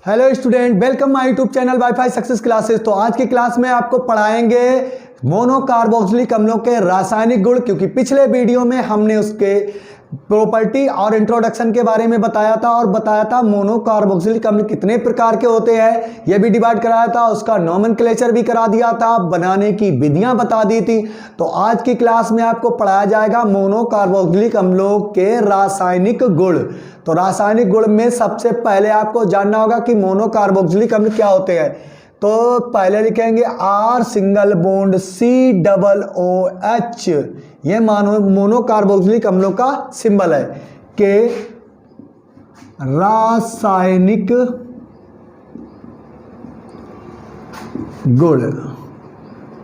Hello student, welcome my YouTube channel wifi success classes. तो आज की क्लास में आपको पढ़ाएंगे मोनोकार्बोक्सिलिक अम्लों के रासायनिक गुण, क्योंकि पिछले वीडियो में हमने उसके प्रॉपर्टी और इंट्रोडक्शन के बारे में बताया था और बताया था मोनोकार्बोक्सिलिक अम्ल कितने प्रकार के होते हैं, यह भी डिवाइड कराया था, उसका नॉमेनक्लेचर भी करा दिया था, बनाने की विधियां बता दी थी। तो आज की क्लास में आपको पढ़ाया जाएगा मोनोकार्बोक्सिलिक अम्लों के रासायनिक गुण। तो रासायनिक गुण में सबसे पहले आपको जानना होगा कि मोनोकार्बोक्सिलिक अम्ल क्या होते हैं। तो पहले लिखेंगे R single bond C double O H, ये मोनोकार्बोक्सिलिक अम्लों का सिंबल है के रासायनिक गुण।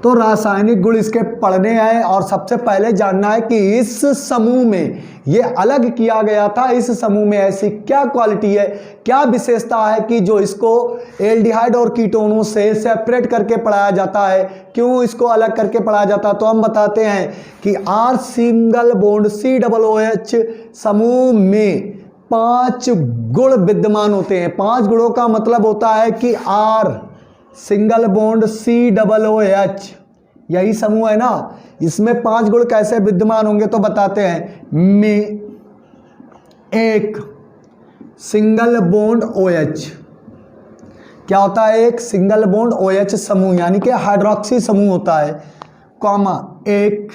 तो रासायनिक गुण इसके पढ़ने हैं और सबसे पहले जानना है कि इस समूह में ये अलग किया गया था, इस समूह में ऐसी क्या क्वालिटी है, क्या विशेषता है कि जो इसको एल्डिहाइड और कीटोनों से सेपरेट करके पढ़ाया जाता है, क्यों इसको अलग करके पढ़ाया जाता है। तो हम बताते हैं कि R single bond C double O H समूह में 5 गुण विद्यमान होते हैं। 5 गुणों का मतलब होता है कि R single bond C double O H, यही समूह है ना, इसमें 5 गुण कैसे विद्यमान होंगे तो बताते हैं। में एक सिंगल बॉन्ड ओ एच, क्या होता है, एक सिंगल बॉन्ड ओ एच समूह यानी कि हाइड्रोक्सी समूह होता है, कॉमा एक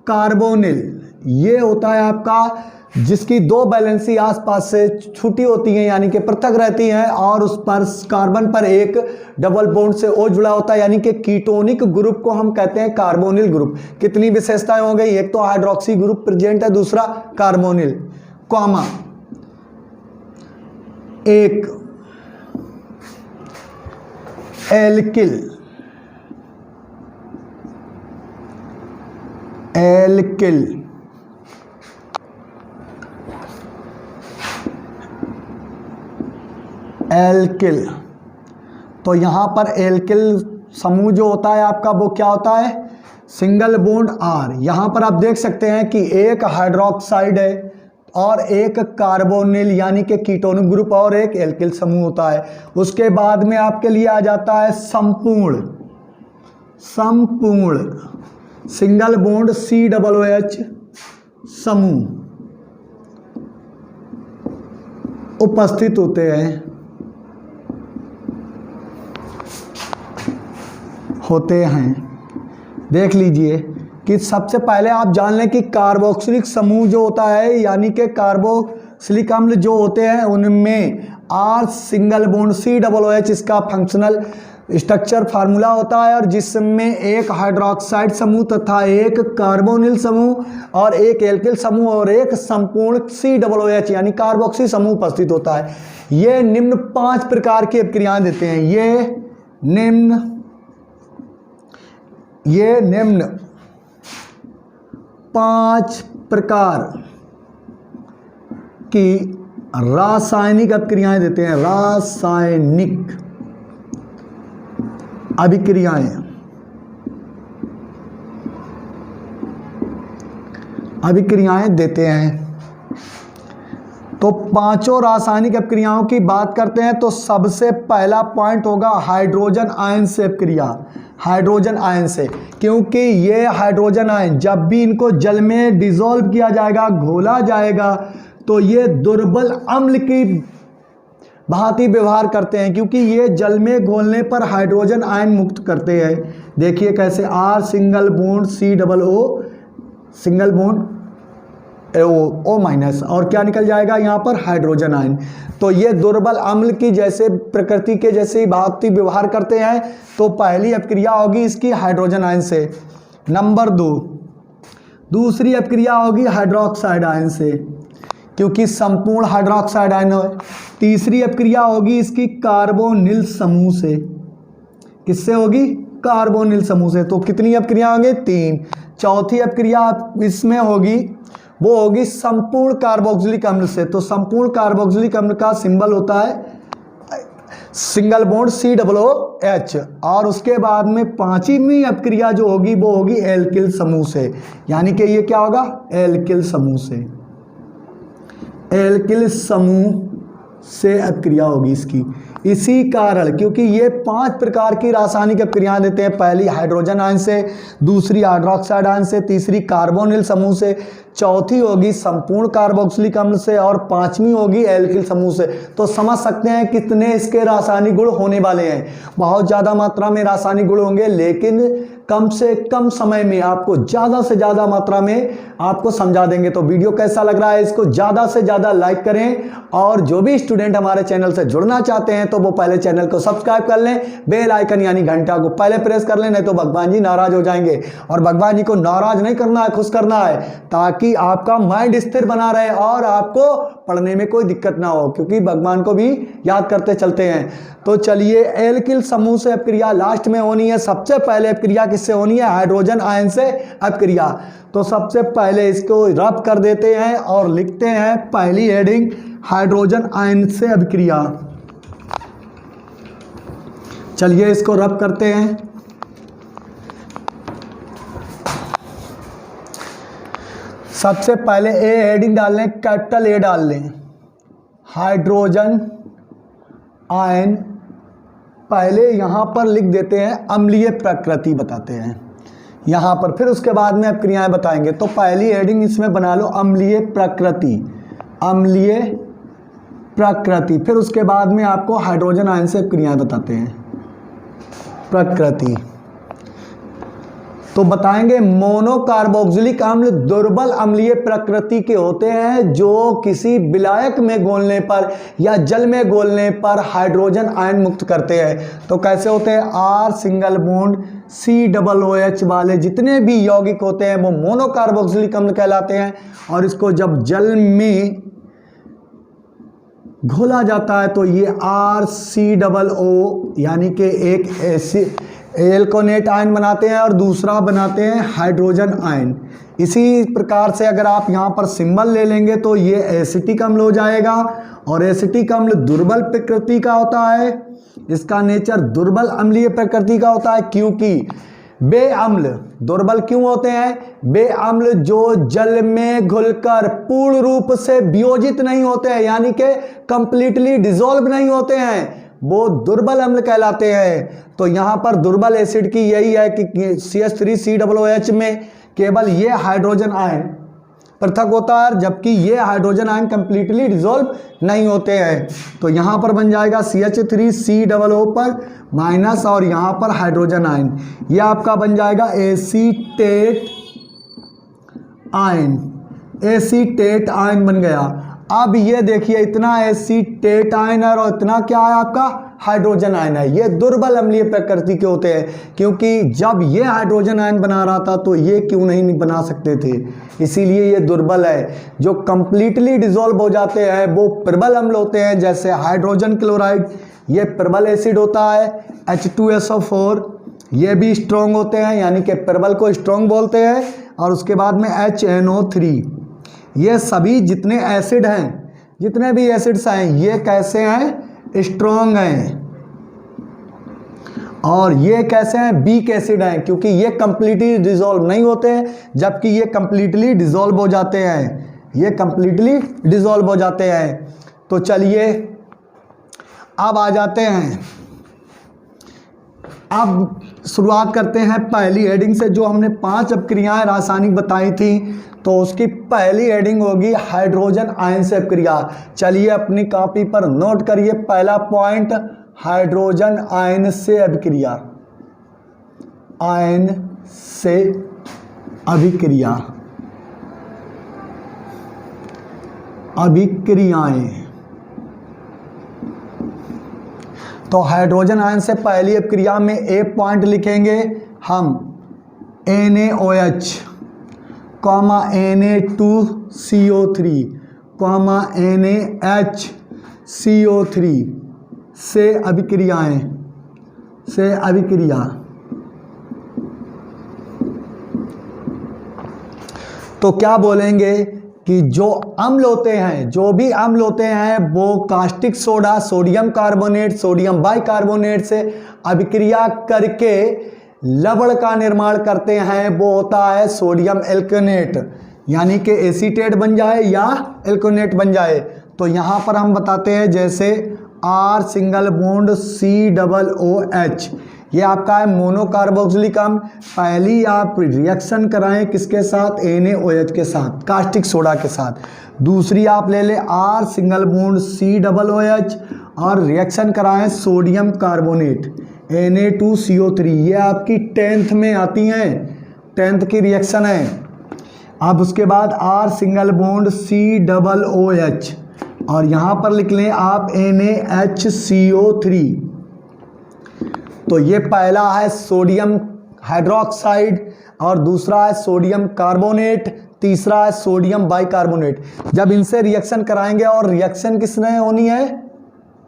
कार्बोनिल, ये होता है आपका जिसकी 2 वैलेंसी आसपास से छूटी होती हैं यानी कि पृथक रहती हैं और उस पर कार्बन पर एक डबल बॉन्ड से O जुड़ा होता है, यानी कि कीटोनिक ग्रुप को हम कहते हैं कार्बोनिल ग्रुप। कितनी विशेषताएं हो गई, एक तो हाइड्रोक्सी ग्रुप प्रेजेंट है, दूसरा कार्बोनिल, कॉमा एक एल्किल, एल्किल एल्किल। तो यहां पर एल्किल समूह जो होता है आपका वो क्या होता है, सिंगल बॉन्ड आर। यहां पर आप देख सकते हैं कि एक हाइड्रोक्साइड है और एक कार्बोनिल यानी कि कीटोनिक ग्रुप और एक एल्किल समूह होता है। उसके बाद में आपके लिए आ जाता है संपूर्ण, संपूर्ण single bond C double O H समूह उपस्थित होते हैं, देख लीजिए कि सबसे पहले आप जान लें कि कार्बोक्सिलिक समूह जो होता है यानी कि कार्बोक्सिलिक अम्ल जो होते हैं उनमें R single bond C double O H इसका फंक्शनल स्ट्रक्चर फार्मूला होता है, और जिसमें एक हाइड्रोक्साइड समूह तथा एक कार्बोनिल समूह और एक एल्किल समूह और एक संपूर्ण सी डबल ओ एच यानी कार्बोक्सी समूह उपस्थित होता है। ये निम्न 5 प्रकार की अभिक्रियाएं देते हैं। ये निम्न 5 प्रकार की रासायनिक अभिक्रियाएं देते हैं, रासायनिक अभिक्रियाएं देते हैं। तो 5 रासायनिक अभिक्रियाओं की बात करते हैं तो सबसे पहला पॉइंट होगा हाइड्रोजन आयन से अभिक्रिया, हाइड्रोजन आयन से, क्योंकि ये हाइड्रोजन आयन जब भी इनको जल में डिसॉल्व किया जाएगा, घोला जाएगा, तो ये दुर्बल अम्ल की भांति व्यवहार करते हैं, क्योंकि ये जल में घोलने पर हाइड्रोजन आयन मुक्त करते हैं। देखिए कैसे, R single bond C double O single bond O minus, और क्या निकल जाएगा यहाँ पर, हाइड्रोजन आयन। तो ये दुर्बल अम्ल की जैसे प्रकृति के जैसे ही भांति व्यवहार करते हैं। तो पहली अभिक्रिया होगी इसकी हाइड्रोजन आयन से। नंबर 2, दूसरी अभिक्रिया होगी हाइड्रोक्साइड आयन से, क्योंकि संपूर्ण हाइड्रोक्साइड आयन है। तीसरी अभिक्रिया होगी इसकी कार्बोनिल समूह से, किससे होगी, कार्बोनिल समूह से। तो कितनी अभिक्रिया होंगी, 3। चौथी अभिक्रिया इसमें होगी वो होगी संपूर्ण कार्बोक्सिलिक अम्ल से। तो संपूर्ण कार्बोक्सिलिक अम्ल का सिंबल होता है single bond C double O H, और उसके बाद में 5वीं अभिक्रिया जो होगी वो होगी एल्किल समूह से, यानी कि ये क्या होगा, एल्किल समूह से। एल्किल समूह से अभिक्रिया होगी इसकी। इसी कारण, क्योंकि ये 5 प्रकार की रासायनिक अभिक्रियाएं देते हैं। पहली हाइड्रोजन आयन से, दूसरी हाइड्रोक्साइड आयन से, तीसरी कार्बोनिल समूह से, चौथी होगी संपूर्ण कार्बोक्सिलिक अम्ल से और पांचवी होगी एल्किल समूह से। तो समझ सकते हैं कितने इसके रासायनिक गुण होने वाले हैं। बहुत ज़्यादा मात्रा में रासायनिक गुण होंगे, लेकिन कम से कम समय में आपको ज़्यादा से ज़्यादा मात्रा में आपको समझा देंगे। तो वीडियो कैसा लग रहा है, इसको ज़्यादा से ज़्यादा लाइक करें, और जो भी स्टूडेंट हमारे चैनल से जुड़ना चाहते हैं तो वो पहले चैनल को सब्सक्राइब कर लें, बेल आइकन यानी घंटा को पहले प्रेस कर लें, नहीं तो भगवान जी नाराज हो जाएंगे। और भगवान जी को नाराज नहीं करना है, खुश करना है, ताकि आपका माइंड स्थिर बना रहे और आपको पढ़ने में कोई दिक्कत ना हो, क्योंकि भगवान को भी याद करते चलते हैं। तो चलिए, एल्किल समूह से अभिक्रिया लास्ट में होनी है। सबसे पहले अभिक्रिया किससे होनी है? हाइड्रोजन आयन से अभिक्रिया। तो सबसे पहले इसको रब कर देते हैं और लिखते हैं पहली हेडिंग, हाइड्रोजन आयन से अभिक्रिया। चलिए इसको रब करते हैं। सबसे पहले ए हेडिंग डाल लें, कैपिटल ए डाल लें, हाइड्रोजन आयन। पहले यहाँ पर लिख देते हैं अम्लीय प्रकृति बताते हैं यहाँ पर, फिर उसके बाद में अभिक्रियाएं बताएंगे। तो पहली हेडिंग इसमें बना लो अम्लीय प्रकृति, अम्लीय प्रकृति। फिर उसके बाद में आपको हाइड्रोजन आयन से अभिक्रियाएं बताते हैं प्रकृति। तो बताएंगे मोनोकार्बोक्सिलिक अम्ल दुर्बल अम्लीय प्रकृति के होते हैं, जो किसी विलायक में घोलने पर या जल में घोलने पर हाइड्रोजन आयन मुक्त करते हैं। तो कैसे होते हैं? R सिंगल बॉन्ड COOH वाले जितने भी यौगिक होते हैं वो मोनोकार्बोक्सिलिक अम्ल कहलाते हैं। और इसको जब जल में घोला जाता है तो ये RCOO यानी कि एक एल्कोनेट आयन बनाते हैं और दूसरा बनाते हैं हाइड्रोजन आयन। इसी प्रकार से अगर आप यहाँ पर सिंबल ले लेंगे तो ये एसिटिक अम्ल हो जाएगा। और एसिटिक अम्ल दुर्बल प्रकृति का होता है, इसका नेचर दुर्बल अम्लीय प्रकृति का होता है, क्योंकि वे अम्ल दुर्बल क्यों होते हैं? वे अम्ल जो जल में घुलकर पूर्ण रूप से वियोजित नहीं होते हैं, यानी कि कंप्लीटली डिसॉल्व नहीं होते हैं, वो दुर्बल अम्ल कहलाते हैं। तो यहाँ पर दुर्बल एसिड की यही है कि CH3COOH में केवल ये हाइड्रोजन आयन पृथक होता है, जबकि ये हाइड्रोजन आयन कंप्लीटली डिसॉल्व नहीं होते हैं। तो यहाँ पर बन जाएगा CH3COO पर माइनस, और यहाँ पर हाइड्रोजन आयन, ये आपका बन जाएगा एसीटेट आयन। एसीटेट आयन बन गया। अब ये देखिए, इतना एसीटेट आयन है और इतना क्या है आपका हाइड्रोजन आयन है। ये दुर्बल अम्लीय प्रकृति के होते हैं, क्योंकि जब ये हाइड्रोजन आयन बना रहा था तो ये क्यों नहीं बना सकते थे, इसीलिए ये दुर्बल है। जो कंप्लीटली डिसॉल्व हो जाते हैं वो प्रबल अम्ल होते हैं, जैसे हाइड्रोजन क्लोराइड, ये प्रबल एसिड होता है। H2SO4, ये भी स्ट्रॉन्ग होते हैं, यानी कि प्रबल को स्ट्रॉन्ग बोलते हैं। और उसके बाद में HNO3, ये सभी जितने एसिड हैं, जितने भी एसिड्स हैं, ये कैसे हैं? स्ट्रॉन्ग हैं। और ये कैसे हैं? वीक एसिड हैं, क्योंकि ये कंप्लीटली डिसॉल्व नहीं होते हैं, जबकि ये कंप्लीटली डिसॉल्व हो जाते हैं, ये कंप्लीटली डिसॉल्व हो जाते हैं। तो चलिए अब आ जाते हैं, अब शुरुआत करते हैं पहली हेडिंग से। जो हमने 5 अभिक्रियाएं रासायनिक बताई थी, तो उसकी पहली हेडिंग होगी हाइड्रोजन आयन से अभिक्रिया। चलिए अपनी कॉपी पर नोट करिए पहला पॉइंट, हाइड्रोजन आयन से अभिक्रिया, आयन से अभिक्रिया, अभिक्रियाएं। तो हाइड्रोजन आयन से पहली अभिक्रिया में ए पॉइंट लिखेंगे हम, NaOH, Na2CO3, NaHCO3 से अभिक्रियाएं, से अभिक्रिया। तो क्या बोलेंगे कि जो अम्ल होते हैं, जो भी अम्ल होते हैं, वो caustic soda, sodium carbonate, sodium bicarbonate से अभिक्रिया करके लवण का निर्माण करते हैं। वो होता है सोडियम एल्कोनेट, यानी कि एसीटेट बन जाए या एल्कोनेट बन जाए। तो यहाँ पर हम बताते हैं जैसे R सिंगल बॉन्ड COOH, ये आपका है मोनोकार्बोक्सिलिक अम्ल। पहली आप रिएक्शन कराएं किसके साथ, NaOH के साथ, कास्टिक सोडा के साथ। दूसरी आप ले लें R सिंगल बॉन्ड COOH और रिएक्शन कराएं सोडियम कार्बोनेट Na2CO3, ये आपकी 10th में आती हैं, 10th की रिएक्शन है। अब उसके बाद R सिंगल बॉन्ड COOH और यहाँ पर लिख लें आप NaHCO3। तो ये पहला है सोडियम हाइड्रोक्साइड और दूसरा है सोडियम कार्बोनेट, तीसरा है सोडियम बाइकार्बोनेट। जब इनसे रिएक्शन कराएंगे और रिएक्शन किसने होनी है,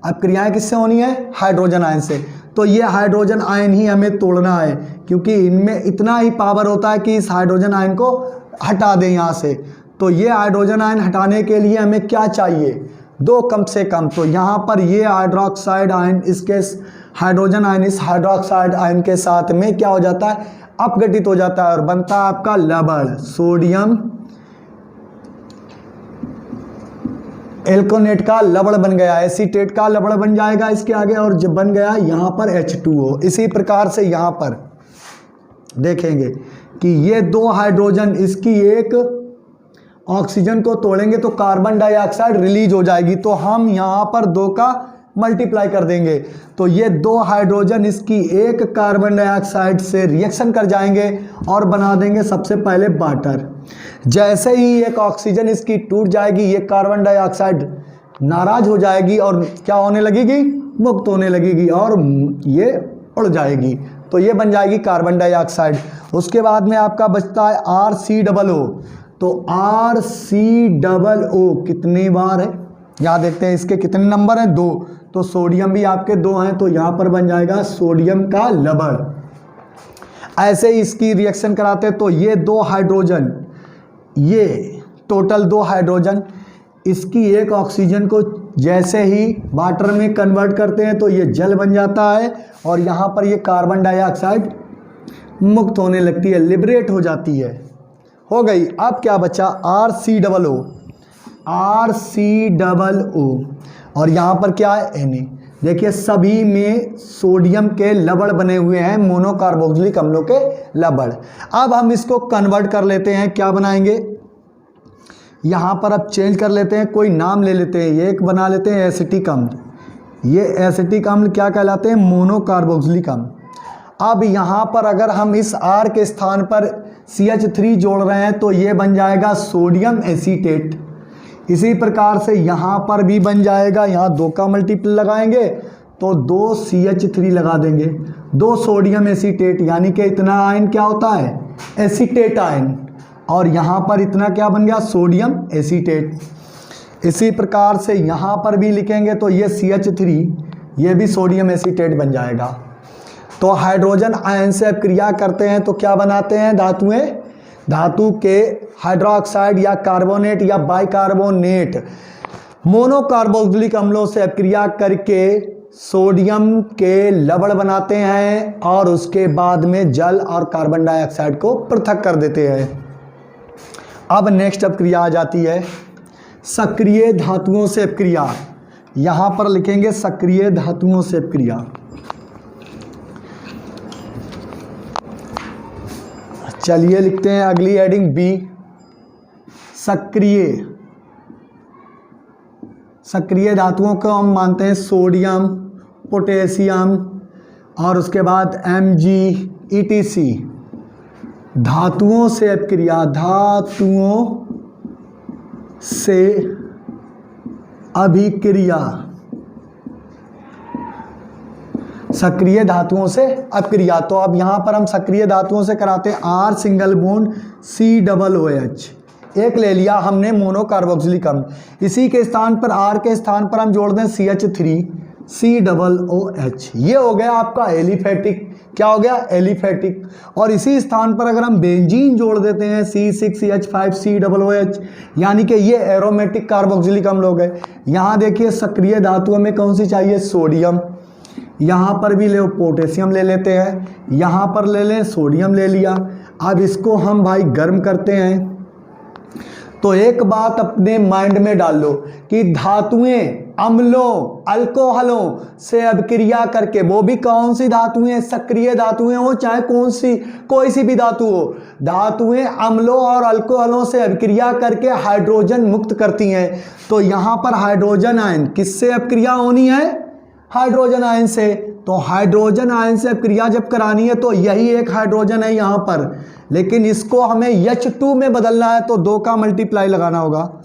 अब क्रियाएं किससे होनी है, हाइड्रोजन आयन से। तो ये हाइड्रोजन आयन ही हमें तोड़ना है, क्योंकि इनमें इतना ही पावर होता है कि इस हाइड्रोजन आयन को हटा दें यहाँ से। तो ये हाइड्रोजन आयन हटाने के लिए हमें क्या चाहिए, 2 कम से कम। तो यहाँ पर ये हाइड्रोक्साइड आयन इसके हाइड्रोजन आयन इस हाइड्रोक्साइड आयन के साथ में क्या हो जाता है, अपघटित हो जाता है और बनता है आपका लवण, सोडियम एल्कोनेट का लवण बन गया, एसीटेट का लवण बन जाएगा इसके आगे, और जब बन गया यहाँ पर H2O। इसी प्रकार से यहाँ पर देखेंगे कि ये 2 हाइड्रोजन इसकी एक ऑक्सीजन को तोड़ेंगे तो कार्बन डाइऑक्साइड रिलीज हो जाएगी, तो हम यहाँ पर 2 का मल्टीप्लाई कर देंगे। तो ये 2 हाइड्रोजन इसकी एक कार्बन डाइऑक्साइड से रिएक्शन कर जाएंगे और बना देंगे सबसे पहले वाटर। जैसे ही एक ऑक्सीजन इसकी टूट जाएगी, ये कार्बन डाइऑक्साइड नाराज हो जाएगी और क्या होने लगेगी, मुक्त होने लगेगी और ये उड़ जाएगी। तो ये बन जाएगी कार्बन डाइऑक्साइड। उसके बाद में आपका बचता है RCOO। तो RCOO कितनी बार है, यहाँ देखते हैं इसके कितने नंबर हैं, 2। तो सोडियम भी आपके 2 हैं, तो यहाँ पर बन जाएगा सोडियम का लवण। ऐसे ही इसकी रिएक्शन कराते हैं तो ये 2 हाइड्रोजन, ये टोटल 2 हाइड्रोजन इसकी एक ऑक्सीजन को जैसे ही वाटर में कन्वर्ट करते हैं तो ये जल बन जाता है और यहाँ पर ये कार्बन डाइऑक्साइड मुक्त होने लगती है, लिबरेट हो जाती है। हो गई। अब क्या बचा, RCOO और यहाँ पर क्या है, Na। देखिए सभी में सोडियम के लवण बने हुए हैं, मोनोकार्बोक्सिलिक अम्लों के लवण। अब हम इसको कन्वर्ट कर लेते हैं, क्या बनाएंगे, यहाँ पर अब चेंज कर लेते हैं, कोई नाम ले लेते हैं, ये एक बना लेते हैं एसिटिक अम्ल। ये एसिटिक अम्ल क्या कहलाते हैं, मोनोकार्बोक्सिलिक अम्ल। अब यहाँ पर अगर हम इस R के स्थान पर CH3 जोड़ रहे हैं तो ये बन जाएगा सोडियम एसीटेट। इसी प्रकार से यहाँ पर भी बन जाएगा, यहाँ 2 का मल्टीपल लगाएंगे तो 2 CH3 लगा देंगे, 2 सोडियम एसीटेट, यानी कि इतना आयन क्या होता है, एसीटेट आयन, और यहाँ पर इतना क्या बन गया, सोडियम एसीटेट। इसी प्रकार से यहाँ पर भी लिखेंगे तो ये CH3, ये भी सोडियम एसीटेट बन जाएगा। तो हाइड्रोजन आयन से अब क्रिया करते हैं तो क्या बनाते हैं, धातुएं, धातु के हाइड्रोक्साइड या कार्बोनेट या बाइकार्बोनेट मोनोकार्बोक्सिलिक अम्लों से क्रिया करके सोडियम के लवण बनाते हैं और उसके बाद में जल और कार्बन डाइऑक्साइड को पृथक कर देते हैं। अब नेक्स्ट अब क्रिया आ जाती है सक्रिय धातुओं से क्रिया। यहाँ पर लिखेंगे सक्रिय धातुओं से क्रिया। चलिए लिखते हैं अगली हेडिंग बी, सक्रिय धातुओं को हम मानते हैं सोडियम, पोटेशियम और उसके बाद Mg etc। धातुओं से क्रिया, धातुओं से अभिक्रिया, सक्रिय धातुओं से अक्रिया। तो अब यहाँ पर हम सक्रिय धातुओं से कराते हैं R सिंगल बॉन्ड COOH, एक ले लिया हमने मोनोकार्बोक्सिलिक अम्ल। इसी के स्थान पर R के स्थान पर हम जोड़ दें CH3 COOH, ये हो गया आपका एलिफेटिक। क्या हो गया, एलिफेटिक। और इसी स्थान पर अगर हम बेंजीन जोड़ देते हैं C6CH5 COOH, यानी कि ये एरोमेटिक कार्बोक्सिलिक अम्ल हो गए। यहाँ देखिए सक्रिय धातुओं में कौन सी चाहिए, सोडियम, यहाँ पर भी ले पोटेशियम ले लेते हैं, यहाँ पर ले लें सोडियम ले लिया। अब इसको हम भाई गर्म करते हैं तो एक बात अपने माइंड में डाल लो कि धातुएं अम्लों अल्कोहलों से अभिक्रिया करके, वो भी कौन सी धातुएं, सक्रिय धातुएं हो चाहे कौन सी कोई सी भी धातु हो, धातुएं अम्लों और अल्कोहलों से अभिक्रिया करके हाइड्रोजन मुक्त करती हैं। तो यहां पर हाइड्रोजन आयन किससे अभिक्रिया होनी है? हाइड्रोजन आयन से। तो हाइड्रोजन आयन से अभिक्रिया जब करानी है तो यही एक हाइड्रोजन है यहां पर, लेकिन इसको हमें H2 में बदलना है तो 2 का मल्टीप्लाई लगाना होगा।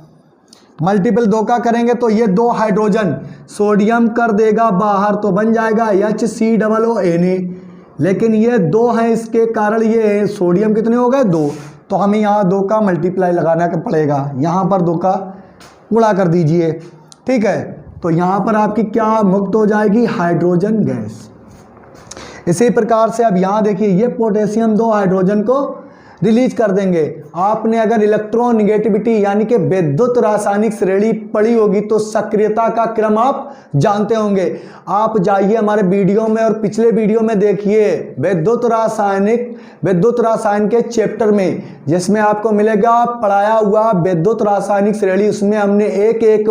मल्टीपल 2 का करेंगे तो ये 2 हाइड्रोजन सोडियम कर देगा बाहर, तो बन जाएगा HCOONA, लेकिन ये 2 है, इसके कारण ये सोडियम कितने हो गए? 2। तो हमें यहाँ 2 का मल्टीप्लाई लगाना पड़ेगा, यहाँ पर 2 का गुणा कर दीजिए, ठीक है। तो यहाँ पर आपकी क्या मुक्त हो जाएगी? Hydrogen gas. इसी प्रकार से अब यहाँ देखिए, ये पोटेशियम 2 हाइड्रोजन को रिलीज कर देंगे। आपने अगर इलेक्ट्रोनिगेटिविटी यानी कि विद्युत रासायनिक श्रेणी पढ़ी होगी तो सक्रियता का क्रम आप जानते होंगे। आप जाइए हमारे वीडियो में और पिछले वीडियो में देखिए विद्युत रासायन के चैप्टर में, जिसमें आपको मिलेगा पढ़ाया हुआ विद्युत रासायनिक श्रेणी। उसमें हमने एक एक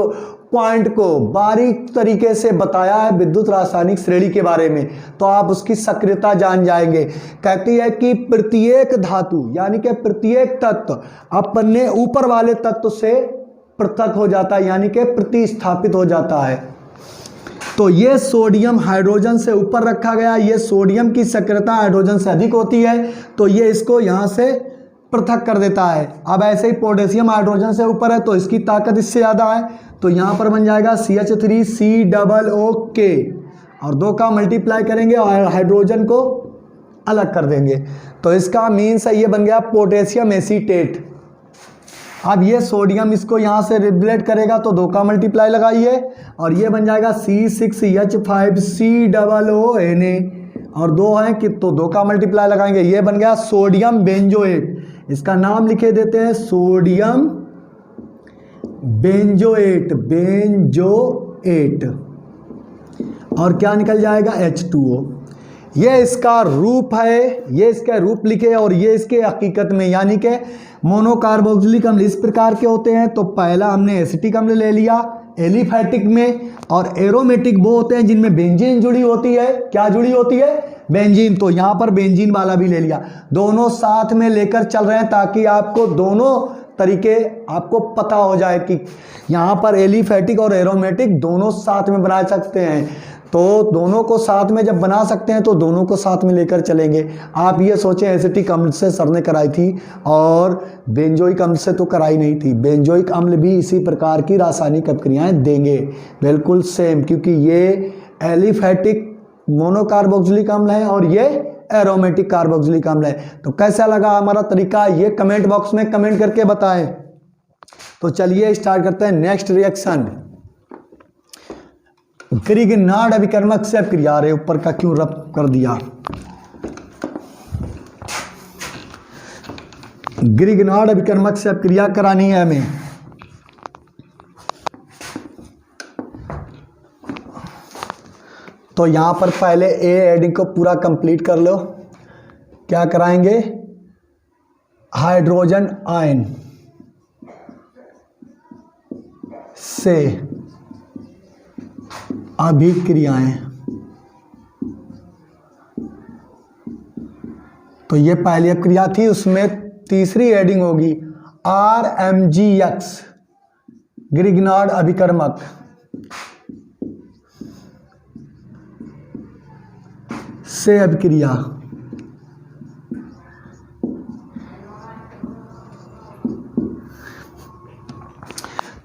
पॉइंट को बारीक तरीके से बताया है विद्युत रासायनिक श्रेणी के बारे में, तो आप उसकी सक्रियता जान जाएंगे। कहती है कि प्रत्येक धातु यानी कि प्रत्येक तत्व अपने ऊपर वाले तत्व से पृथक हो जाता है, यानी कि प्रतिस्थापित हो जाता है। तो ये सोडियम हाइड्रोजन से ऊपर रखा गया, ये सोडियम की सक्रियता हाइड्रोजन से अधिक होती है तो ये इसको यहाँ से पृथक कर देता है। अब ऐसे ही पोटेशियम हाइड्रोजन से ऊपर है तो इसकी ताकत इससे ज़्यादा है, तो यहाँ पर बन जाएगा CH3COOK और 2 का मल्टीप्लाई करेंगे और हाइड्रोजन को अलग कर देंगे, तो इसका मीन्स है ये बन गया पोटेशियम एसीटेट। अब ये सोडियम इसको यहाँ से रिप्लेट करेगा तो 2 का मल्टीप्लाई लगाइए और ये बन जाएगा C6H5COONA और 2 है कि तो 2 का मल्टीप्लाई लगाएंगे, ये बन गया सोडियम बेंजोएट। इसका नाम लिखे देते हैं सोडियम बेंजोएट, और क्या निकल जाएगा? H2O। ये इसका रूप है, ये इसका रूप लिखे और ये इसके हकीकत में यानी कि मोनोकार्बोक्सिलिक अम्ल इस प्रकार के होते हैं। तो पहला हमने एसिटिक अम्ल ले लिया एलिफैटिक में, और एरोमेटिक वो होते हैं जिनमें बेंजीन जुड़ी होती है। क्या जुड़ी होती है? बेंजीन। तो यहाँ पर बेंजीन वाला भी ले लिया, दोनों साथ में लेकर चल रहे हैं ताकि आपको दोनों तरीके आपको पता हो जाए कि यहाँ पर एलिफैटिक और एरोमेटिक दोनों साथ में बना सकते हैं। तो दोनों को साथ में जब बना सकते हैं तो दोनों को साथ में लेकर चलेंगे। आप ये सोचें एसिटिक अम्ल से सर ने कराई थी और बेंजोइक अम्ल से तो कराई नहीं थी। बेंजोइक अम्ल भी इसी प्रकार की रासायनिक अभिक्रियाएं देंगे, बिल्कुल सेम, क्योंकि ये एलिफैटिक मोनोकार्बोक्सिलिक अम्ल है और ये एरोमेटिक कार्बोक्सिलिक अम्ल है। तो कैसा लगा हमारा तरीका, ये कमेंट बॉक्स में कमेंट करके बताएं। तो चलिए स्टार्ट करते हैं नेक्स्ट रिएक्शन। ग्रिग्नार्ड अभिकर्मक से अभिक्रिया, अरे ऊपर का क्यों रब कर दिया? ग्रिग्नार्ड अभिकर्मक से अभिक्रिया करानी है हमें। तो यहां पर पहले ए एडिंग को पूरा कंप्लीट कर लो। क्या कराएंगे? हाइड्रोजन आयन से अभिक्रियाएं। तो ये पहली अभिक्रिया थी, उसमें तीसरी एडिंग होगी RMgX ग्रिग्नार्ड अभिकर्मक से अभिक्रिया।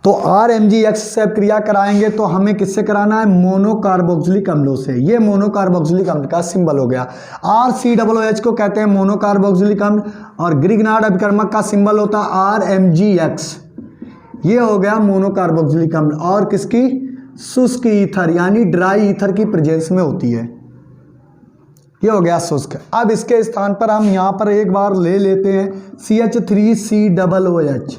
तो RMgX से अभिक्रिया कराएंगे तो हमें किससे कराना है? मोनोकार्बोक्सिलिक अम्लों से। ये मोनोकार्बोक्सिलिक अम्ल का सिंबल हो गया। RCOOH को कहते हैं मोनोकार्बोक्सिलिक अम्ल और ग्रिग्नार्ड अभिकर्मक का सिंबल होता है RMgX। ये हो गया मोनोकार्बोक्सिलिक अम्ल और किसकी? शुष्क ईथर यानी ड्राई ईथर की प्रेजेंस में होती है। ये हो गया शुष्क। अब इसके स्थान पर हम यहाँ पर एक बार ले लेते हैं CH3COOH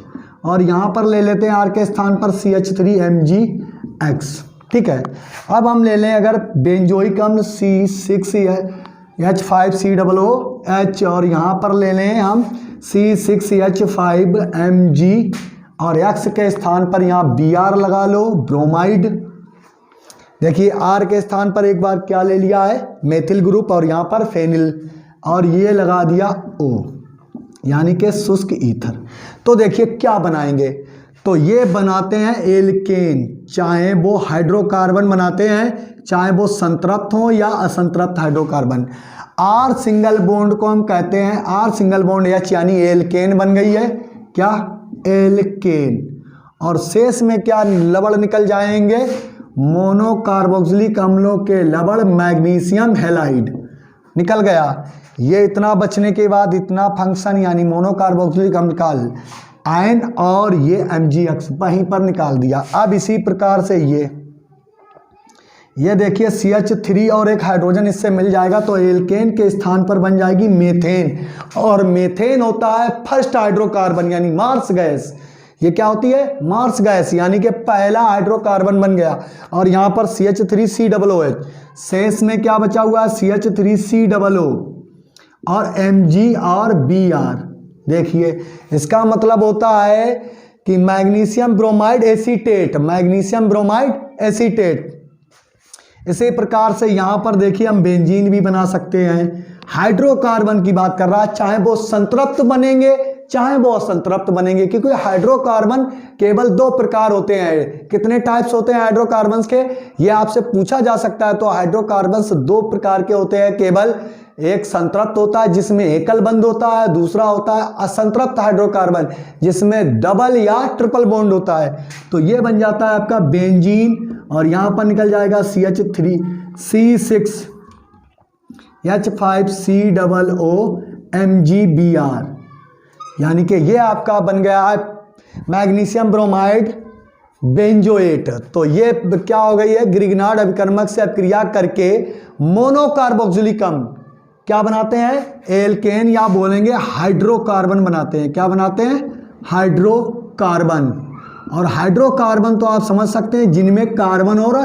और यहाँ पर ले लेते हैं R के स्थान पर CH3MgX। ठीक है, अब हम ले लें अगर बेंजोइक अम्ल C6H5COOH और यहाँ पर ले लें हम C6H5Mg और X के स्थान पर यहाँ Br लगा लो, ब्रोमाइड। देखिए R के स्थान पर एक बार क्या ले लिया है, मेथिल ग्रुप, और यहाँ पर फेनिल, और ये लगा दिया O, यानी कि शुष्क ईथर। तो देखिए क्या बनाएंगे, तो ये बनाते हैं एल्केन, चाहे वो हाइड्रोकार्बन बनाते हैं, चाहे वो संतृप्त हो या असंतृप्त हाइड्रोकार्बन। R सिंगल बॉन्ड को हम कहते हैं R सिंगल बॉन्ड H, यानी एल्केन बन गई है, क्या, एल्केन। और शेष में क्या लवण निकल जाएंगे, मोनोकार्बोक्सिलिक अम्लों के लवण, मैग्नीशियम हैलाइड निकल गया। ये इतना बचने के बाद इतना फंक्शन, यानी मोनोकार्बोक्सिलिक अम्ल का आयन, और ये MgX वहीं पर निकाल दिया। अब इसी प्रकार से ये देखिए CH3 और एक हाइड्रोजन इससे मिल जाएगा, तो एल्केन के स्थान पर बन जाएगी मेथेन, और मेथेन होता है फर्स्ट हाइड्रोकार्बन, यानी मार्स गैस। ये क्या होती है, मार्स गैस, यानी कि पहला हाइड्रोकार्बन बन गया। और यहाँ पर CH3COOH, शेष में क्या बचा हुआ है, CH3COO और Mg और Br। देखिए इसका मतलब होता है कि magnesium bromide acetate, magnesium bromide acetate. इसी प्रकार से यहाँ पर देखिए हम बेंजीन भी बना सकते हैं। हाइड्रोकार्बन की बात कर रहा है, चाहे वो संतृप्त बनेंगे चाहे वो असंतृप्त बनेंगे, क्योंकि हाइड्रोकार्बन केवल दो प्रकार होते हैं। कितने टाइप्स होते हैं हाइड्रोकार्बन्स के, ये आपसे पूछा जा सकता है। तो हाइड्रोकार्बन्स दो प्रकार के होते हैं केवल, एक संतृप्त होता है जिसमें एकल बंध होता है, दूसरा होता है असंतृप्त हाइड्रोकार्बन जिसमें डबल या ट्रिपल बॉन्ड होता है। तो ये बन जाता है आपका बेंजीन, और यहां पर निकल जाएगा CH3C6H5COO MgBr, यानी कि ये आपका बन गया है मैग्नीशियम ब्रोमाइड बेंजोएट। तो ये क्या हो गई है, ग्रिग्नार्ड अभिकर्मक से अभिक्रिया करके मोनोकार्बोक्सिलिक अम्ल क्या बनाते हैं, एल्केन, या बोलेंगे हाइड्रोकार्बन बनाते हैं। क्या बनाते हैं, हाइड्रोकार्बन। और हाइड्रोकार्बन तो आप समझ सकते हैं जिनमें कार्बन और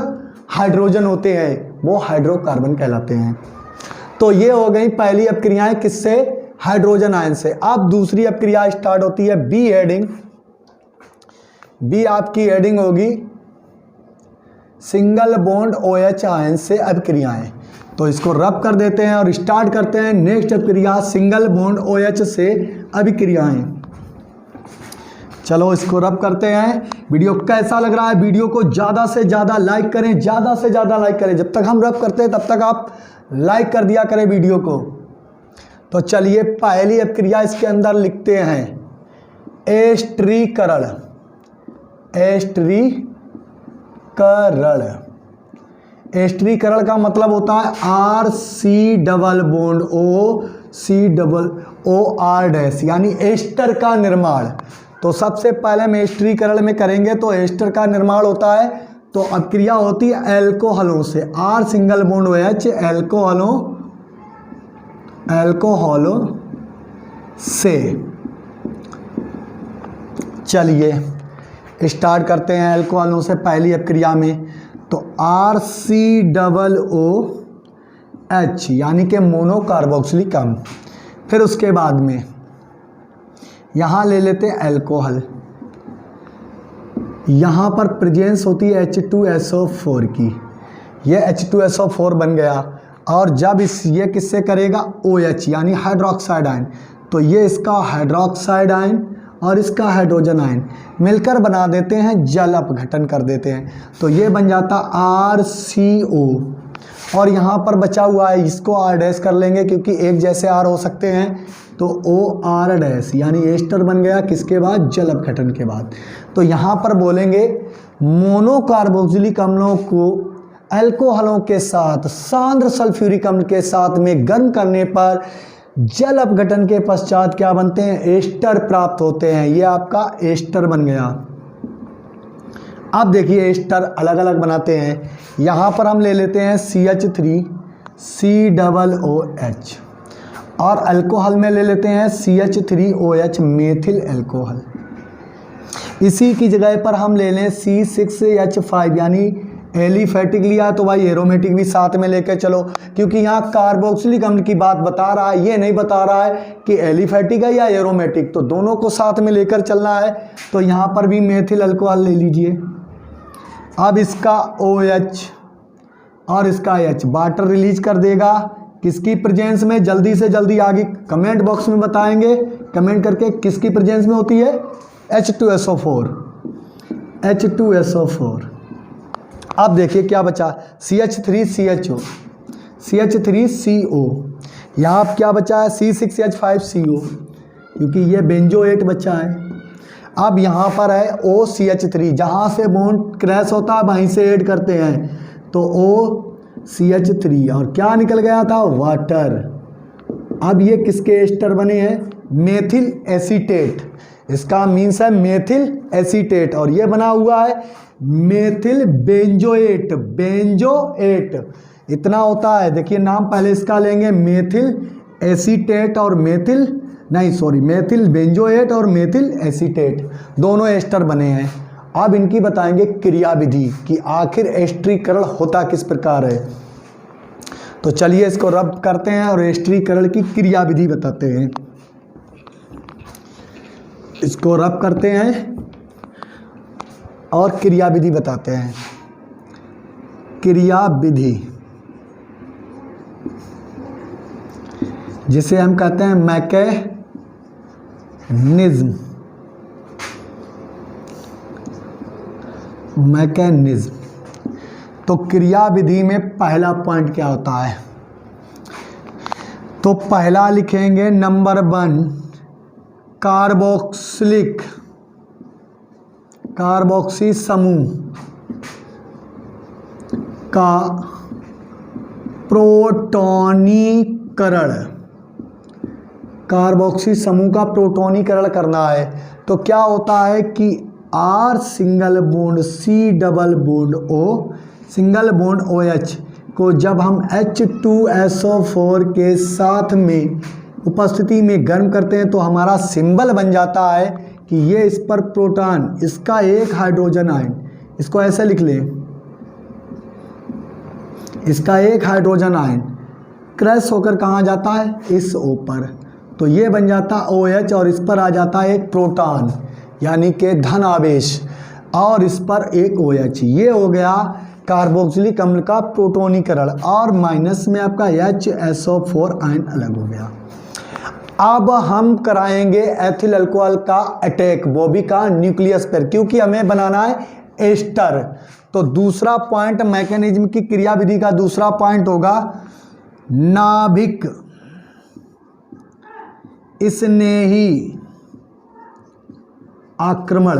हाइड्रोजन होते हैं, वो हाइड्रोकार्बन कहलाते हैं। तो ये हो गई पहली अपक्रियाएं किससे, हाइड्रोजन आयन से। अब दूसरी अपक्रिया स्टार्ट होती है बी हेडिंग। बी आपकी हेडिंग होगी सिंगल बॉन्ड OH आयन से अपक्रियाएं। तो इसको रब कर देते हैं और स्टार्ट करते हैं नेक्स्ट अपक्रिया सिंगल बॉन्ड OH से अभिक्रियाएं। चलो इसको रब करते हैं। वीडियो कैसा लग रहा है, वीडियो को ज़्यादा से ज़्यादा लाइक करें, ज़्यादा से ज़्यादा लाइक करें। जब तक हम रब करते हैं तब तक आप लाइक कर दिया करें वीडियो को। तो चलिए पहली अपक्रिया इसके अंदर लिखते हैं एस्ट्रीकरण। एस्ट्रीकरण, एस्ट्रीकरण का मतलब होता है RC डबल बॉन्ड OCOOR-, यानी एस्टर का निर्माण। तो सबसे पहले हम एस्ट्रीकरण में करेंगे तो एस्टर का निर्माण होता है, तो अपक्रिया होती है एल्कोहलों से। R सिंगल बॉन्ड OH एल्कोहलों से। चलिए स्टार्ट करते हैं एल्कोहलों से पहली अपक्रिया में। तो RCOOH यानी कि मोनोकार्बोक्सिलिक अम्ल। फिर उसके बाद में यहाँ ले लेते हैं एल्कोहल। यहाँ पर प्रेजेंस होती है H2SO4 की, ये H2SO4 बन गया। और जब ये किससे करेगा, OH यानी हाइड्रोक्साइड आयन। तो ये इसका हाइड्रोक्साइड आयन और इसका हाइड्रोजन आयन मिलकर बना देते हैं, जल अपघटन कर देते हैं। तो ये बन जाता RCO। और यहाँ पर बचा हुआ है, इसको R- कर लेंगे क्योंकि एक जैसे R हो सकते हैं। तो OR- यानी एस्टर बन गया किसके बाद, जल अपघटन के बाद। तो यहाँ पर बोलेंगे मोनोकार्बोक्सिलिक अम्लों को एल्कोहलों के साथ सांद्र सल्फ्यूरिक अम्ल के साथ में गर्म करने पर जल अपघटन के पश्चात क्या बनते हैं, एस्टर प्राप्त होते हैं। ये आपका एस्टर बन गया। अब देखिए एस्टर अलग अलग बनाते हैं। यहाँ पर हम ले लेते हैं CH3COOH और अल्कोहल में ले लेते हैं CH3OH मेथिल अल्कोहल। इसी की जगह पर हम ले लें C6H5 यानी एलिफेटिक लिया है तो भाई एरोमेटिक भी साथ में लेकर चलो, क्योंकि यहाँ कार्बोक्सिलिक अम्ल की बात बता रहा है, ये नहीं बता रहा है कि एलिफेटिक है या एरोमेटिक, तो दोनों को साथ में लेकर चलना है। तो यहाँ पर भी मेथिल अल्कोहल ले लीजिए। अब इसका OH और इसका H वाटर रिलीज कर देगा, किसकी प्रेजेंस में, जल्दी से जल्दी आगे कमेंट बॉक्स में बताएंगे, कमेंट करके किसकी प्रेजेंस में होती है, H2SO4, H2SO4। अब देखिए क्या बचा, CH3CHO, CH3CO, यहाँ अब क्या बचा है, C6H5CO, क्योंकि ये बेंजोएट बचा है। अब यहाँ पर है OCH3, जहाँ से बॉन्ड क्रैश होता है वहीं से ऐड करते हैं, तो OCH3 और क्या निकल गया था, वाटर। अब ये किसके एस्टर बने हैं, मेथिल एसीटेट, इसका मीन्स है मेथिल एसीटेट, और ये बना हुआ है मेथिल बेंजोएट, बेंजोएट इतना होता है। देखिए नाम पहले इसका लेंगे, मेथिल एसीटेट और मेथिल बेंजोएट और मेथिल एसीटेट, दोनों एस्टर बने हैं। अब इनकी बताएंगे क्रियाविधि कि आखिर एस्टरीकरण होता किस प्रकार है। तो चलिए इसको रब करते हैं और एस्टरीकरण की क्रियाविधि बताते हैं। इसको रब करते हैं और क्रियाविधि बताते हैं। क्रियाविधि जिसे हम कहते हैं मैकेनिज्म। तो क्रियाविधि में पहला पॉइंट क्या होता है, तो पहला लिखेंगे नंबर 1 कार्बोक्सी समूह का प्रोटोनीकरण, कार्बोक्सी समूह का प्रोटोनीकरण करना है। तो क्या होता है कि R single bond C double bond O single bond OH को जब हम H2SO4 के साथ में उपस्थिति में गर्म करते हैं तो हमारा सिंबल बन जाता है कि ये इस पर प्रोटॉन, इसका एक हाइड्रोजन आयन, इसको ऐसे लिख लें, इसका एक हाइड्रोजन आयन क्रैश होकर कहाँ जाता है, इस O पर, तो ये बन जाता OH और इस पर आ जाता है एक प्रोटॉन यानी कि धन आवेश, और इस पर एक OH। ये हो गया कार्बोक्सिलिक अम्ल का प्रोटोनीकरण, और माइनस में आपका HSO4 आयन अलग हो गया। अब हम कराएंगे एथिल अल्कोहल का अटैक, वो भी का न्यूक्लियस पर, क्योंकि हमें बनाना है एस्टर। तो दूसरा पॉइंट मैकेनिज्म की क्रियाविधि का दूसरा पॉइंट होगा नाभिक स्नेही आक्रमण।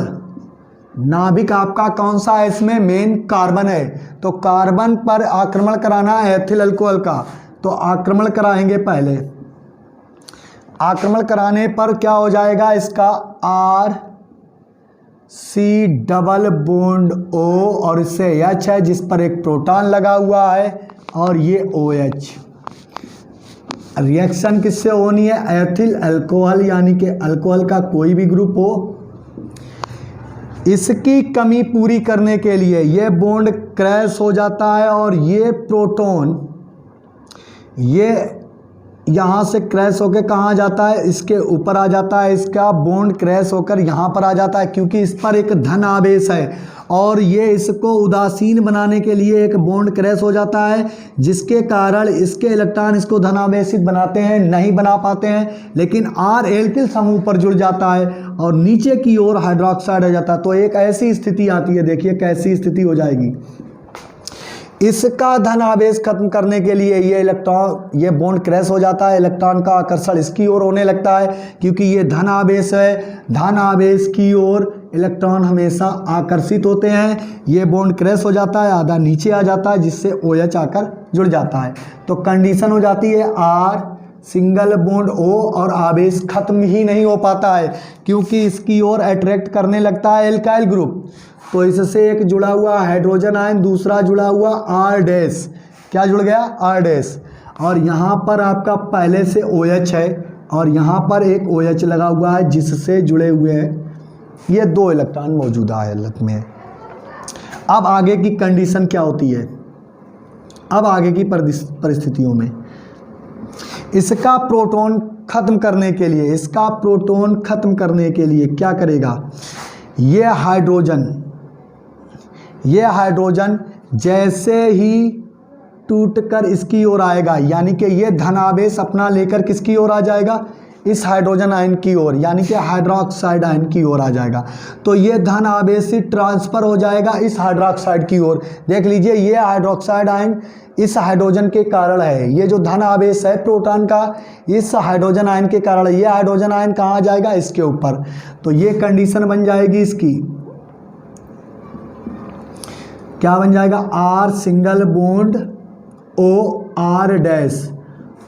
नाभिक आपका कौन सा है, इसमें मेन कार्बन है, तो कार्बन पर आक्रमण कराना है एथिल अल्कोहल का। तो आक्रमण कराएंगे पहले, आक्रमण कराने पर क्या हो जाएगा, इसका RC डबल बॉन्ड O और इससे H है जिस पर एक प्रोटॉन लगा हुआ है, और ये OH। रिएक्शन किससे होनी है, एथिल अल्कोहल यानी कि अल्कोहल का कोई भी ग्रुप हो, इसकी कमी पूरी करने के लिए ये बॉन्ड क्रैश हो जाता है और ये प्रोटॉन ये यहाँ से क्रैश होकर कहाँ जाता है, इसके ऊपर आ जाता है, इसका बॉन्ड क्रैश होकर यहाँ पर आ जाता है, क्योंकि इस पर एक धन आवेश है और ये इसको उदासीन बनाने के लिए एक बॉन्ड क्रैश हो जाता है, जिसके कारण इसके इलेक्ट्रॉन इसको धनावेशित बनाते हैं, नहीं बना पाते हैं, लेकिन R एल्किल समूह पर जुड़ जाता है और नीचे की ओर हाइड्रोक्साइड आ जाता है। तो एक ऐसी स्थिति आती है, देखिए कैसी स्थिति हो जाएगी, इसका धन आवेश खत्म करने के लिए ये इलेक्ट्रॉन, ये बॉन्ड क्रैश हो जाता है, इलेक्ट्रॉन का आकर्षण इसकी ओर होने लगता है, क्योंकि ये धन आवेश है, धन आवेश की ओर इलेक्ट्रॉन हमेशा आकर्षित होते हैं। ये बॉन्ड क्रैश हो जाता है, आधा नीचे आ जाता है, जिससे OH आकर जुड़ जाता है। तो कंडीशन हो जाती है R सिंगल बॉन्ड O और आवेश खत्म ही नहीं हो पाता है, क्योंकि इसकी ओर अट्रैक्ट करने लगता है एल्काइल ग्रुप। तो इससे एक जुड़ा हुआ हाइड्रोजन आयन, दूसरा जुड़ा हुआ R डैश, क्या जुड़ गया, R डैश, और यहाँ पर आपका पहले से OH है और यहाँ पर एक OH लगा हुआ है, जिससे जुड़े हुए हैं ये 2 इलेक्ट्रॉन मौजूदा हालत में। अब आगे की कंडीशन क्या होती है, अब आगे की परिस्थितियों में इसका प्रोटॉन खत्म करने के लिए, इसका प्रोटॉन खत्म करने के लिए क्या करेगा, ये हाइड्रोजन जैसे ही टूटकर इसकी ओर आएगा, यानी कि ये धनावेश अपना लेकर किसकी ओर आ जाएगा, इस हाइड्रोजन आयन की ओर, यानी कि हाइड्रोक्साइड आयन की ओर आ जाएगा। तो ये धन आवेश ट्रांसफर हो जाएगा इस हाइड्रोक्साइड की ओर। देख लीजिए, ये हाइड्रोक्साइड आयन इस हाइड्रोजन के कारण है, ये जो धन आवेश है प्रोटॉन का इस हाइड्रोजन आयन के कारण, ये हाइड्रोजन आयन कहाँ आ जाएगा, इसके ऊपर। तो ये कंडीशन बन जाएगी इसकी, क्या बन जाएगा, R single bond O R dash,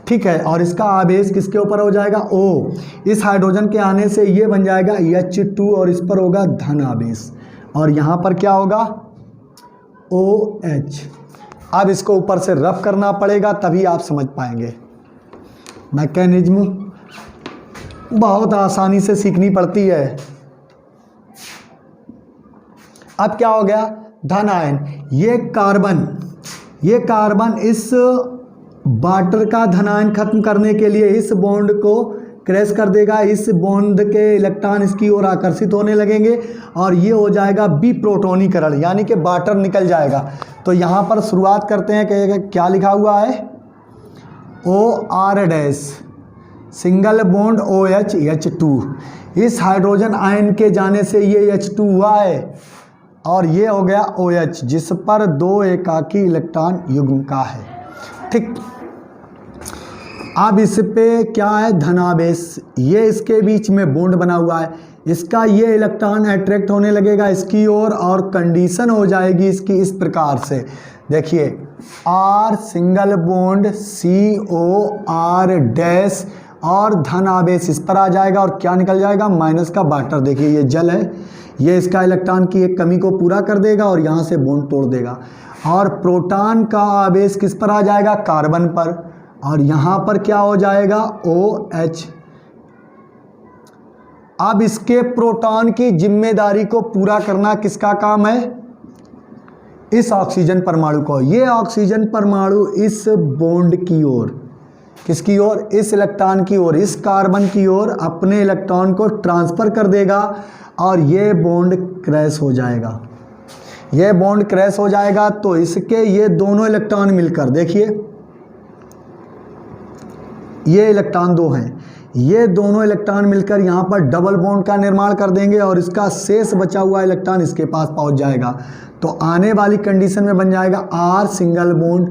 ठीक है। और इसका आवेश किसके ऊपर हो जाएगा, O। इस हाइड्रोजन के आने से ये बन जाएगा H2 और इस पर होगा धन आवेश, और यहाँ पर क्या होगा, OH। अब इसको ऊपर से रफ करना पड़ेगा तभी आप समझ पाएंगे। मैकेनिज्म बहुत आसानी से सीखनी पड़ती है। अब क्या हो गया, धन आयन, ये कार्बन इस वाटर का धनायन खत्म करने के लिए इस बॉन्ड को क्रैश कर देगा, इस बॉन्ड के इलेक्ट्रॉन इसकी ओर आकर्षित होने लगेंगे और ये हो जाएगा बी प्रोटोनीकरण, यानी कि वाटर निकल जाएगा। तो यहाँ पर शुरुआत करते हैं कि क्या लिखा हुआ है, OR dash single bond OH H2, इस हाइड्रोजन आयन के जाने से ये H2 हुआ है और ये हो गया OH जिस पर 2 एकाकी इलेक्ट्रॉन युग्म का है, ठीक। अब इस पे क्या है, धनावेश, ये इसके बीच में बॉन्ड बना हुआ है, इसका ये इलेक्ट्रॉन अट्रैक्ट होने लगेगा इसकी ओर और कंडीशन हो जाएगी इसकी इस प्रकार से। देखिए, R single bond COR dash और धनावेश इस पर आ जाएगा और क्या निकल जाएगा, माइनस का वाटर। देखिए ये जल है, ये इसका इलेक्ट्रॉन की एक कमी को पूरा कर देगा और यहाँ से बॉन्ड तोड़ देगा, और प्रोटॉन का आवेश किस पर आ जाएगा, कार्बन पर, और यहाँ पर क्या हो जाएगा, OH। अब इसके प्रोटॉन की जिम्मेदारी को पूरा करना किसका काम है, इस ऑक्सीजन परमाणु को। ये ऑक्सीजन परमाणु इस बॉन्ड की ओर, किसकी ओर, इस इलेक्ट्रॉन की ओर, इस कार्बन की ओर अपने इलेक्ट्रॉन को ट्रांसफर कर देगा और ये बॉन्ड क्रैश हो जाएगा। ये बॉन्ड क्रैश हो जाएगा तो इसके ये दोनों इलेक्ट्रॉन मिलकर, देखिए ये इलेक्ट्रॉन 2 हैं, ये दोनों इलेक्ट्रॉन मिलकर यहाँ पर डबल बॉन्ड का निर्माण कर देंगे और इसका शेष बचा हुआ इलेक्ट्रॉन इसके पास पहुँच जाएगा। तो आने वाली कंडीशन में बन जाएगा R single bond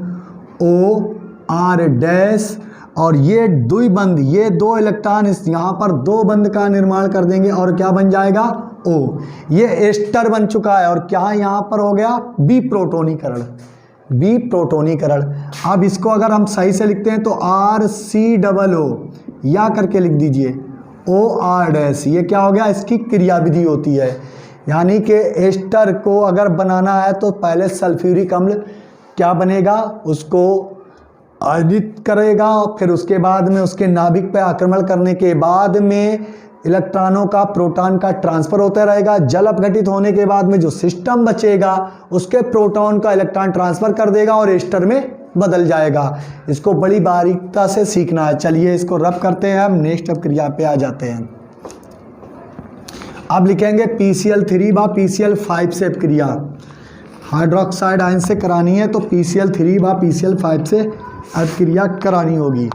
OR dash, और ये द्विबंध, ये 2 इलेक्ट्रॉन इस यहाँ पर 2 बंध का निर्माण कर देंगे और क्या बन जाएगा, O। ये एस्टर बन चुका है और क्या यहाँ पर हो गया, बी प्रोटोनीकरण। अब इसको अगर हम सही से लिखते हैं तो RCOO या करके लिख दीजिए OR डैश, ये क्या हो गया, इसकी क्रियाविधि होती है। यानी कि एस्टर को अगर बनाना है तो पहले सल्फ्यूरिक अम्ल क्या बनेगा, उसको आयनित करेगा, फिर उसके बाद में उसके नाभिक पर आक्रमण करने के बाद में इलेक्ट्रॉनों का प्रोटॉन का ट्रांसफर होता रहेगा। जल अपघटित होने के बाद में जो सिस्टम बचेगा उसके प्रोटॉन का इलेक्ट्रॉन ट्रांसफर कर देगा और एस्टर में बदल जाएगा। इसको बड़ी बारीकता से सीखना है। चलिए इसको रब करते हैं, हम नेक्स्ट अपक्रिया पे आ जाते हैं। अब लिखेंगे PCl3 व PCl5 से अपक्रिया। हाइड्रोक्साइड आयन से करानी है तो PCl3 व PCl5 से अपक्रिया करानी होगी।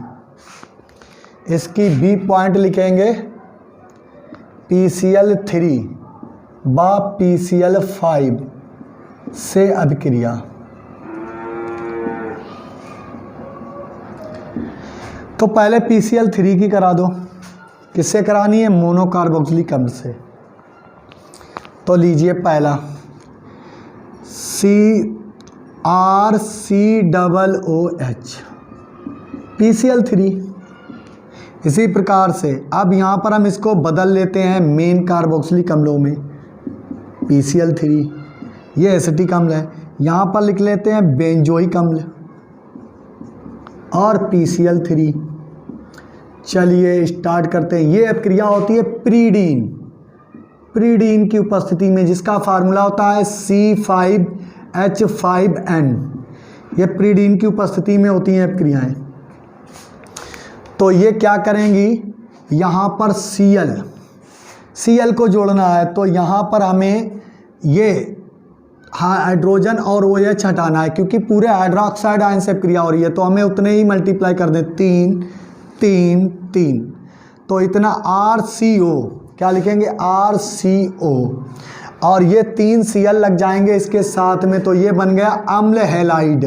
इसकी B पॉइंट लिखेंगे PCl3 व PCl5 से अभिक्रिया। तो पहले PCl3 की करा दो। किससे करानी है, मोनोकार्बोक्सिलिक अम्ल से। तो लीजिए पहला CrCOOH PCl3। इसी प्रकार से अब यहाँ पर हम इसको बदल लेते हैं मेन कार्बोक्सिलिक अम्लों में। PCl3 ये एसिटिक अम्ल है, यहाँ पर लिख लेते हैं बेंजोइक अम्ल और PCl3। चलिए स्टार्ट करते हैं। ये अपक्रिया होती है प्रीडीन की उपस्थिति में, जिसका फार्मूला होता है C5 H5N। ये प्रीडीन की उपस्थिति में होती हैं अपक्रियाएं। तो ये क्या करेंगी, यहाँ पर Cl को जोड़ना है, तो यहाँ पर हमें ये हाइड्रोजन और OH हटाना है, क्योंकि पूरे हाइड्रोक्साइड आयन से क्रिया हो रही है, तो हमें उतने ही मल्टीप्लाई कर दें, 3 3 3, तो इतना RCO, क्या लिखेंगे, RCO, और ये 3 Cl लग जाएंगे इसके साथ में, तो ये बन गया अम्ल हैलाइड,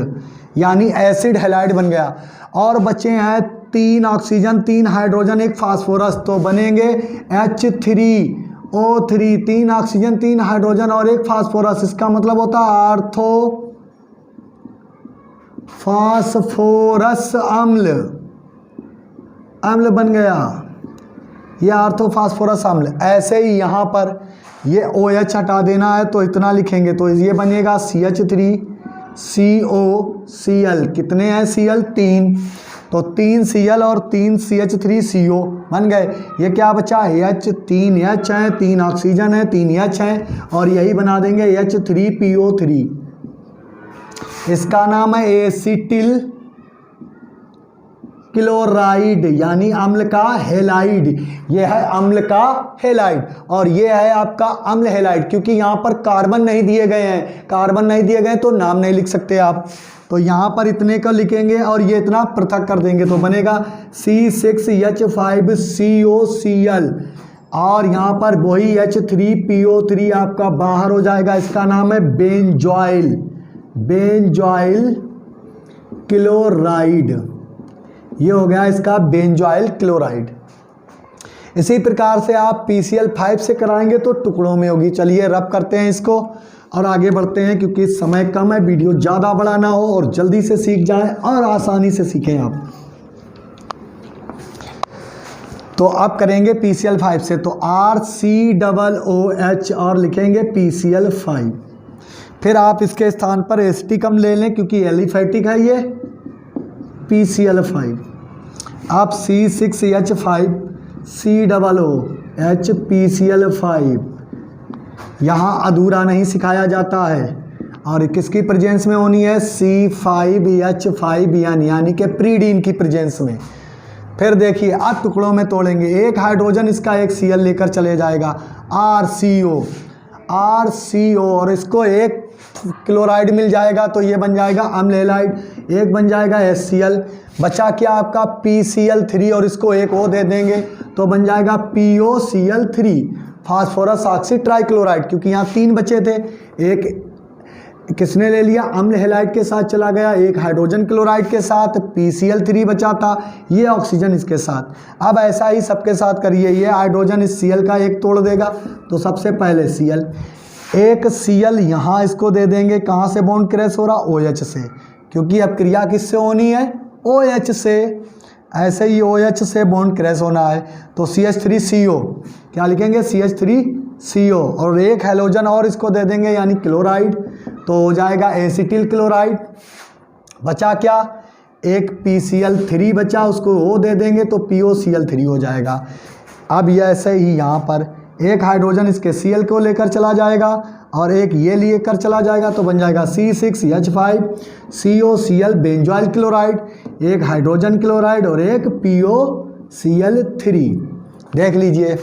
यानी एसिड हैलाइड बन गया। और बचे हैं 3 ऑक्सीजन, 3 हाइड्रोजन, 1 फास्फोरस, तो बनेंगे H3O3, 3 ऑक्सीजन, 3 हाइड्रोजन और 1 फास्फोरस। इसका मतलब होता है आर्थो फास्फोरस अम्ल बन गया, ये आर्थोफास्फोरस अम्ल। ऐसे ही यहाँ पर ये OH हटा देना है, तो इतना लिखेंगे, तो ये बनेगा CH3COCl। कितने हैं Cl, 3, तो 3 Cl और 3 CH3CO बन गए। ये क्या बचा, H, 3 H हैं, 3 ऑक्सीजन है, 3 H हैं, और यही बना देंगे H3PO3। इसका नाम है एसिटिल क्लोराइड, यानी अम्ल का हेलाइड। ये है अम्ल का हेलाइड और ये है आपका अम्ल हेलाइड, क्योंकि यहाँ पर कार्बन नहीं दिए गए हैं, कार्बन नहीं दिए गए तो नाम नहीं लिख सकते आप, तो यहाँ पर इतने का लिखेंगे और ये इतना पृथक कर देंगे, तो बनेगा C6H5COCl, और यहाँ पर वही H3PO3 आपका बाहर हो जाएगा। इसका नाम है बेंजॉइल क्लोराइड, ये हो गया इसका बेंजॉइल क्लोराइड। इसी प्रकार से आप PCl5 से कराएंगे तो टुकड़ों में होगी। चलिए रब करते हैं इसको और आगे बढ़ते हैं, क्योंकि समय कम है, वीडियो ज़्यादा बड़ा ना हो और जल्दी से सीख जाएं और आसानी से सीखें आप। तो अब करेंगे PCl5 से, तो RCOOH और लिखेंगे PCl5। फिर आप इसके स्थान पर एसिटिकम ले लें, क्योंकि एलिफेटिक है ये PCl5। आप C6H5COOH PCl5, यहाँ अधूरा नहीं सिखाया जाता है, और किसकी प्रेजेंस में होनी है, C5H5 यानी कि प्रीडीन की प्रेजेंस में। फिर देखिए अब टुकड़ों में तोड़ेंगे, एक हाइड्रोजन इसका एक Cl लेकर चले जाएगा, RCO, और इसको एक क्लोराइड मिल जाएगा, तो ये बन जाएगा अम्ल हैलाइड, एक बन जाएगा HCl, बचा क्या आपका PCl3, और इसको एक O दे देंगे तो बन जाएगा POCl3, फास्फोरस ऑक्सी ट्राइक्लोराइड, क्योंकि यहाँ 3 बचे थे, एक किसने ले लिया, अम्ल हैलाइड के साथ चला गया, एक हाइड्रोजन क्लोराइड के साथ, PCl3 बचा था, ये ऑक्सीजन इसके साथ। अब ऐसा ही सबके साथ करिए, ये हाइड्रोजन इस Cl का एक तोड़ देगा, तो सबसे पहले Cl, एक Cl यहाँ इसको दे देंगे, कहाँ से बॉन्ड क्रैश हो रहा, OH से, क्योंकि अब क्रिया किससे होनी है, OH से। ऐसे ही OH से बॉन्ड क्रैश होना है, तो CH3CO, क्या लिखेंगे, CH3CO, और एक हैलोजन और इसको दे देंगे, यानी क्लोराइड, तो हो जाएगा एसिटिल क्लोराइड। बचा क्या, एक PCl3 बचा, उसको O दे देंगे तो POCl3 हो जाएगा। अब ये ऐसे ही यहाँ पर एक हाइड्रोजन इसके Cl को लेकर चला जाएगा और एक ये लेकर चला जाएगा, तो बन जाएगा C6H5COCl बेंजॉइल क्लोराइड, एक हाइड्रोजन क्लोराइड और एक POCl3। देख लीजिए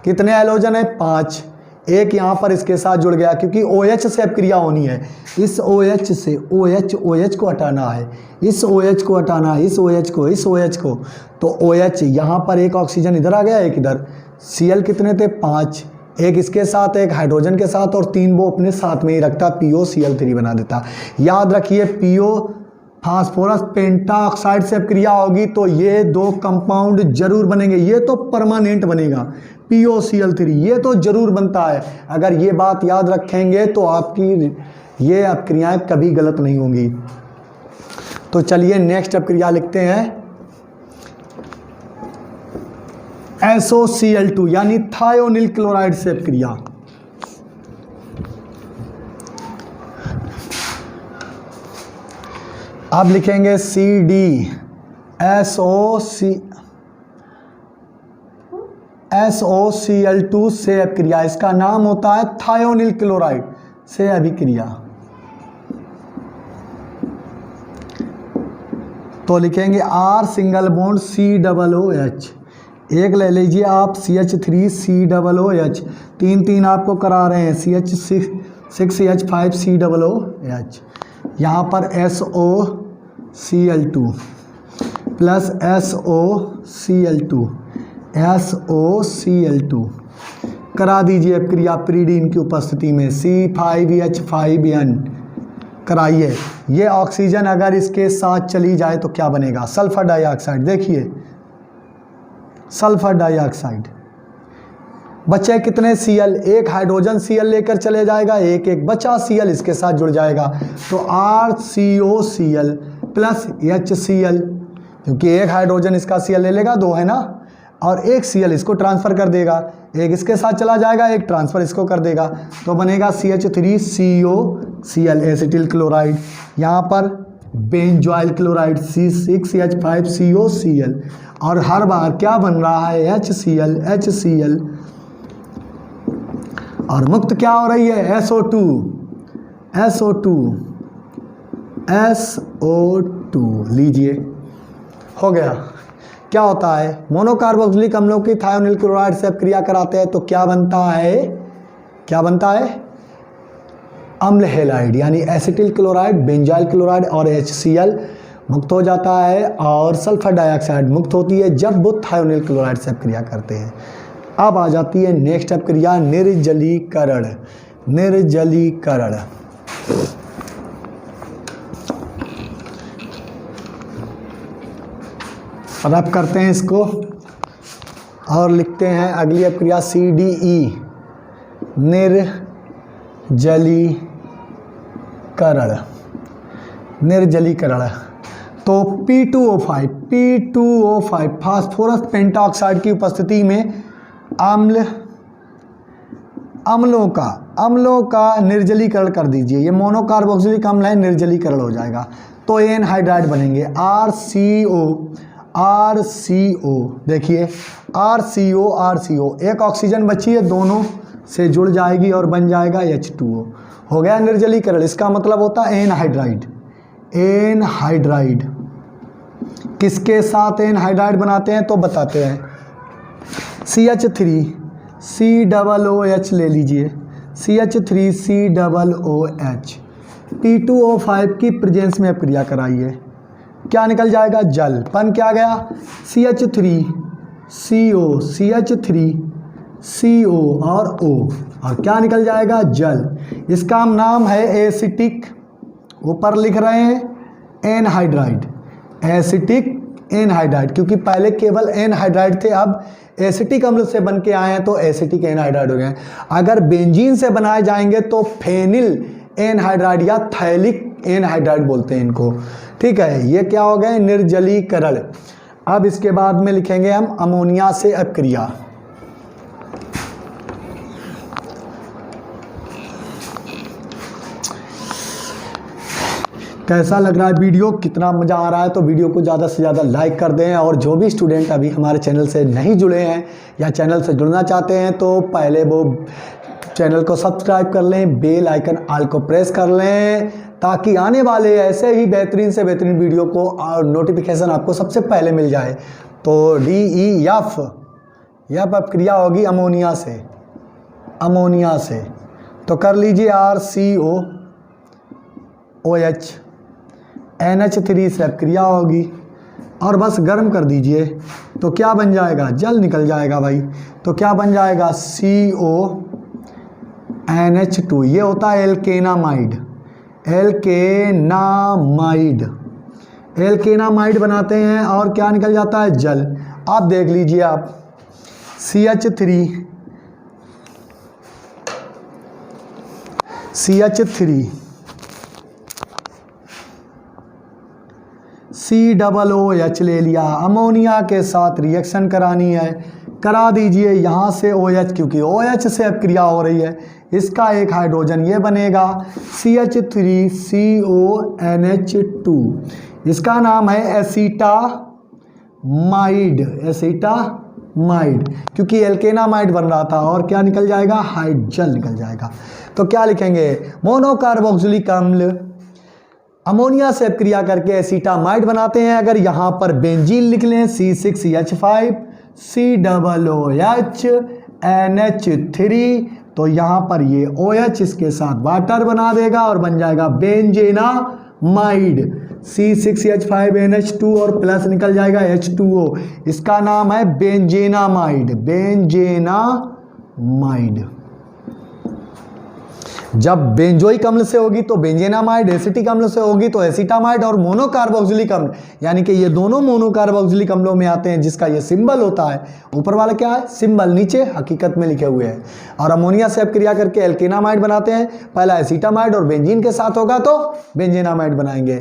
कितने हैलोजन है, 5, एक यहाँ पर इसके साथ जुड़ गया, क्योंकि OH से अब क्रिया होनी है, इस OH से OH को हटाना है, इस OH को हटाना है, इस OH को, तो OH यहाँ पर एक ऑक्सीजन इधर आ गया, एक इधर, Cl कितने थे, 5, एक इसके साथ, एक हाइड्रोजन के साथ, और 3 वो अपने साथ में ही रखता, POCl3 बना देता। याद रखिए PO फास्फोरस पेंटा ऑक्साइड से क्रिया होगी तो ये 2 कंपाउंड जरूर बनेंगे, ये तो परमानेंट बनेगा, POCl3 ये तो जरूर बनता है। अगर ये बात याद रखेंगे तो आपकी ये अपक्रियाएं कभी गलत नहीं होंगी। तो चलिए नेक्स्ट अपक्रिया लिखते हैं, SOCl2 यानी थायोनिल क्लोराइड से अपक्रिया। अब लिखेंगे SOCl2 से अभिक्रिया, इसका नाम होता है थायोनिल क्लोराइड से अभिक्रिया। तो लिखेंगे R सिंगल बॉन्ड COOH, एक ले लीजिए आप CH3COOH, 3 आपको करा रहे हैं CH6CH5COOH, यहाँ पर SOCl2 प्लस SOCl2 करा दीजिए क्रिया प्रीडीन की उपस्थिति में C5H5N कराइए। ये ऑक्सीजन अगर इसके साथ चली जाए तो क्या बनेगा? Sulphur dioxide. देखिए सल्फर डाइऑक्साइड, बचे कितने Cl, एक हाइड्रोजन Cl लेकर चले जाएगा, एक बचा Cl इसके साथ जुड़ जाएगा, तो RCOCl प्लस HCl, क्योंकि एक हाइड्रोजन इसका Cl ले लेगा, 2 है ना, और एक Cl इसको ट्रांसफ़र कर देगा, एक इसके साथ चला जाएगा, एक ट्रांसफ़र इसको कर देगा, तो बनेगा CH3COCl एसिटिल क्लोराइड, यहाँ पर बेंजॉइल क्लोराइड C6H5COCl, और हर बार क्या बन रहा है? HCl, और मुक्त क्या हो रही है? SO2 लीजिए, हो गया। क्या होता है? मोनोकार्बोक्सिलिक अम्लों की थायोनिल क्लोराइड से क्रिया कराते हैं तो क्या बनता है? अम्ल हेलाइड, यानी एसिटिल क्लोराइड, बेंजाइल क्लोराइड और HCl मुक्त हो जाता है, और सल्फर डाइऑक्साइड मुक्त होती है जब वो थायोनिल क्लोराइड से क्रिया करते हैं। अब आ जाती है नेक्स्ट क्रिया, निर्जलीकरण। रब करते हैं इसको और लिखते हैं अगली क्रिया CDE, निर्जलीकरण। तो P2O5 फास्फोरस पेंटाऑक्साइड की उपस्थिति में अम्लों का निर्जलीकरण कर दीजिए। ये मोनोकार्बोक्सिलिक अम्ल है, निर्जलीकरण हो जाएगा, तो एनहाइड्राइड बनेंगे RCO। देखिए RCO, एक ऑक्सीजन बची है, दोनों से जुड़ जाएगी और बन जाएगा H2O, हो गया निर्जलीकरण। इसका मतलब होता है एनहाइड्राइड। किसके साथ एनहाइड्राइड बनाते हैं तो बताते हैं। CH3COOH ले लीजिए, CH3COOH P2O5 की प्रेजेंस में क्रिया कराइए, क्या निकल जाएगा? जल। पन क्या गया? CH3CO और O, और क्या निकल जाएगा? जल। इसका नाम है एसिटिक, ऊपर लिख रहे हैं एनहाइड्राइड, एसिटिक एनहाइड्राइड, क्योंकि पहले केवल एनहाइड्राइड थे, अब एसिटिक अम्ल से बन के आए हैं तो एसिटिक एनहाइड्राइड हो गए। अगर बेंजीन से बनाए जाएंगे तो फेनिल एनहाइड्राइड या थैलिक एनहाइड्राइड बोलते हैं इनको, ठीक है। ये क्या हो गए? निर्जलीकरण। अब इसके बाद में लिखेंगे हम अमोनिया से अपक्रिया। कैसा लग रहा है वीडियो? कितना मज़ा आ रहा है? तो वीडियो को ज़्यादा से ज़्यादा लाइक कर दें, और जो भी स्टूडेंट अभी हमारे चैनल से नहीं जुड़े हैं या चैनल से जुड़ना चाहते हैं तो पहले वो चैनल को सब्सक्राइब कर लें, बेल आइकन ऑल को प्रेस कर लें, ताकि आने वाले ऐसे ही बेहतरीन से बेहतरीन वीडियो को और नोटिफिकेशन आपको सबसे पहले मिल जाए। तो DEF अपक्रिया होगी अमोनिया से, तो कर लीजिए RCOOH NH3 से अपक्रिया होगी, और बस गर्म कर दीजिए तो क्या बन जाएगा? जल निकल जाएगा भाई। तो क्या बन जाएगा? CONH2। ये होता है एल्केनामाइड बनाते हैं, और क्या निकल जाता है? जल। आप देख लीजिए आप CH3 COOH ले लिया, अमोनिया के साथ रिएक्शन करानी है, करा दीजिए यहाँ से OH, क्योंकि OH से अपक्रिया हो रही है, इसका एक हाइड्रोजन ये बनेगा CH3CONH2, इसका नाम है एसिटामाइड, क्योंकि एल्केनामाइड बन रहा था, और क्या निकल जाएगा? जल निकल जाएगा। तो क्या लिखेंगे? मोनोकार्बोक्सिलिक अम्ल अमोनिया से अपक्रिया करके एसीटामाइड बनाते हैं। अगर यहाँ पर बेंजीन लिख लें C6H5 COOH NH3, तो यहाँ पर ये OH इसके साथ वाटर बना देगा और बन जाएगा बेंजेनामाइड। C6H5NH2 और प्लस निकल जाएगा H2O, इसका नाम है बेंजेनामाइड। बेंजेनामाइड जब बेंजोइक अम्ल से होगी तो बेंजेनामाइड, एसिटिक अम्ल से होगी तो एसिटामाइड, और मोनोकार्बोक्सिलिक अम्ल यानी कि ये दोनों मोनोकार्बोक्सिलिक अम्लों में आते हैं, जिसका ये सिंबल होता है। ऊपर वाला क्या है? सिंबल, नीचे हकीकत में लिखे हुए हैं। और अमोनिया से अपक्रिया करके एल्केनामाइड बनाते हैं। पहला एसिटामाइड और बेंजीन के साथ होगा तो बेंजेनामाइड बनाएंगे।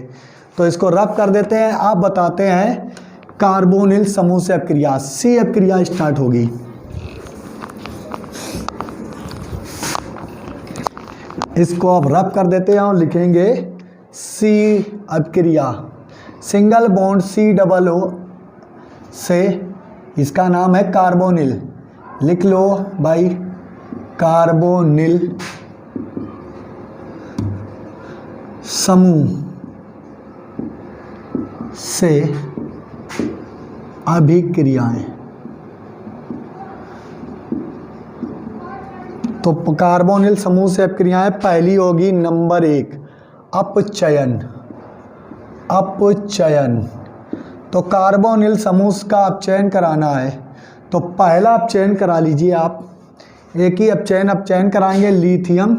तो इसको रब कर देते हैं। आप बताते हैं कार्बोनिल समूह से अपक्रिया, सी अपक्रिया स्टार्ट होगी। इसको अब रब कर देते हैं और लिखेंगे सी अपक्रिया, सिंगल बॉन्ड COO से, इसका नाम है कार्बोनिल। लिख लो भाई, कार्बोनिल समूह से अभिक्रियाएं। तो कार्बोनिल समूह से अपक्रियाएं पहली होगी नंबर 1 अपचयन। अपचयन, तो कार्बोनिल समूह का अपचयन कराना है तो पहला अपचयन करा लीजिए आप। एक ही अपचयन कराएंगे, लिथियम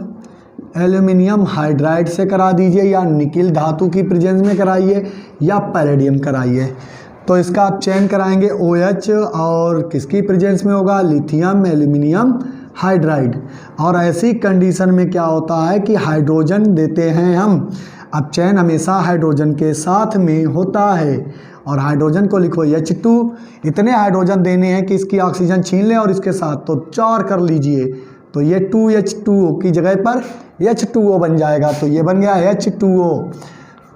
एल्यूमिनियम हाइड्राइड से करा दीजिए, या निकिल धातु की प्रेजेंस में कराइए, या पैलेडियम कराइए। तो इसका अपचयन कराएंगे OH, और किसकी प्रेजेंस में होगा? Lithium aluminium hydride. और ऐसी कंडीशन में क्या होता है कि हाइड्रोजन देते हैं हम। अपचयन हमेशा हाइड्रोजन के साथ में होता है, और हाइड्रोजन को लिखो H2। इतने हाइड्रोजन देने हैं कि इसकी ऑक्सीजन छीन लें और इसके साथ तो 4 कर लीजिए, तो ये 2H2O की जगह पर H2O बन जाएगा। तो ये बन गया H2O।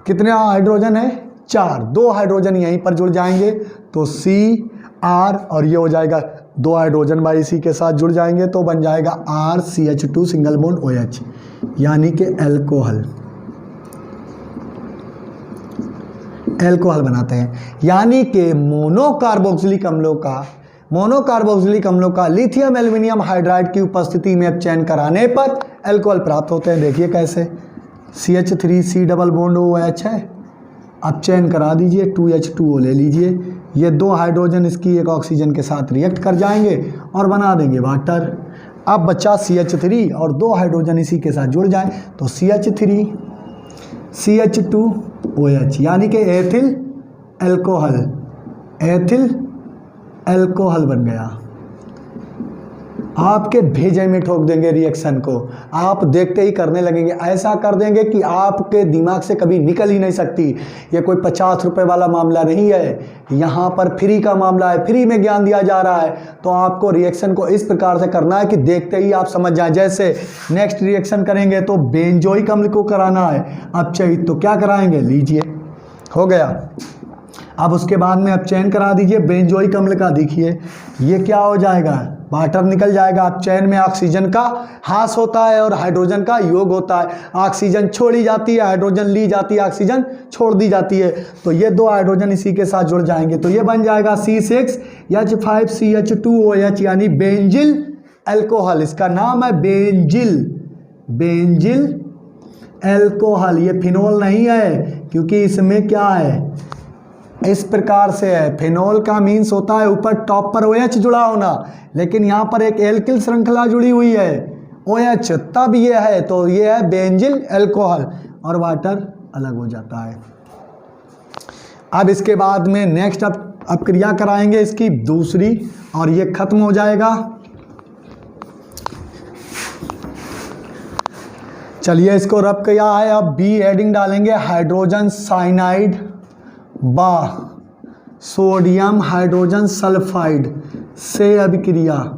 कितने हाइड्रोजन है? 4। 2 हाइड्रोजन यहीं पर जुड़ जाएंगे तो CR, और ये हो जाएगा 2 हाइड्रोजन बाई C के साथ जुड़ जाएंगे तो बन जाएगा RCH2 सिंगल बॉन्ड OH, यानी कि एल्कोहल। एल्कोहल बनाते हैं, यानी कि मोनोकार्बोक्सिलिक अम्लों का लिथियम एल्यूमिनियम हाइड्राइड की उपस्थिति में अपचयन कराने पर एल्कोहल प्राप्त होते हैं। देखिए कैसे, CH3C डबल बॉन्ड OH है, अपचयन करा दीजिए, 2H2O ले लीजिए, ये 2 हाइड्रोजन इसकी एक ऑक्सीजन के साथ रिएक्ट कर जाएंगे और बना देंगे वाटर। अब बचा CH3 और 2 हाइड्रोजन इसी के साथ जुड़ जाएं तो CH3 CH2OH, यानी कि एथिल एल्कोहल। एथिल एल्कोहल बन गया। आपके भेजे में ठोक देंगे रिएक्शन को, आप देखते ही करने लगेंगे। ऐसा कर देंगे कि आपके दिमाग से कभी निकल ही नहीं सकती। ये कोई 50 रुपए वाला मामला नहीं है, यहाँ पर फ्री का मामला है, फ्री में ज्ञान दिया जा रहा है। तो आपको रिएक्शन को इस प्रकार से करना है कि देखते ही आप समझ जाएं। जैसे नेक्स्ट रिएक्शन करेंगे तो बेंजोइक अम्ल को कराना है अपचयित, तो क्या कराएंगे? लीजिए, हो गया। अब उसके बाद में अपचयन करा दीजिए बेंजोइक अम्ल का। देखिए ये क्या हो जाएगा? वाटर निकल जाएगा। अपचयन में ऑक्सीजन का ह्रास होता है और हाइड्रोजन का योग होता है। ऑक्सीजन छोड़ी जाती है, हाइड्रोजन ली जाती है, ऑक्सीजन छोड़ दी जाती है। तो ये 2 हाइड्रोजन इसी के साथ जुड़ जाएंगे तो ये बन जाएगा C6H5CH2OH, यानी बेंजिल एल्कोहल। इसका नाम है बेंजिल एल्कोहल। ये फिनोल नहीं है, क्योंकि इसमें क्या है, इस प्रकार से है। फिनोल का मीन्स होता है ऊपर टॉप पर OH जुड़ा होना, लेकिन यहाँ पर एक एल्किल श्रृंखला जुड़ी हुई है OH, तब ये है। तो ये है बेंजिल एल्कोहल, और वाटर अलग हो जाता है। अब इसके बाद में नेक्स्ट अपक्रिया कराएंगे इसकी दूसरी, और ये खत्म हो जाएगा। चलिए इसको रब किया है, अब B एडिंग डालेंगे, hydrogen cyanide by sodium hydrogen sulphide से अभिक्रियाएं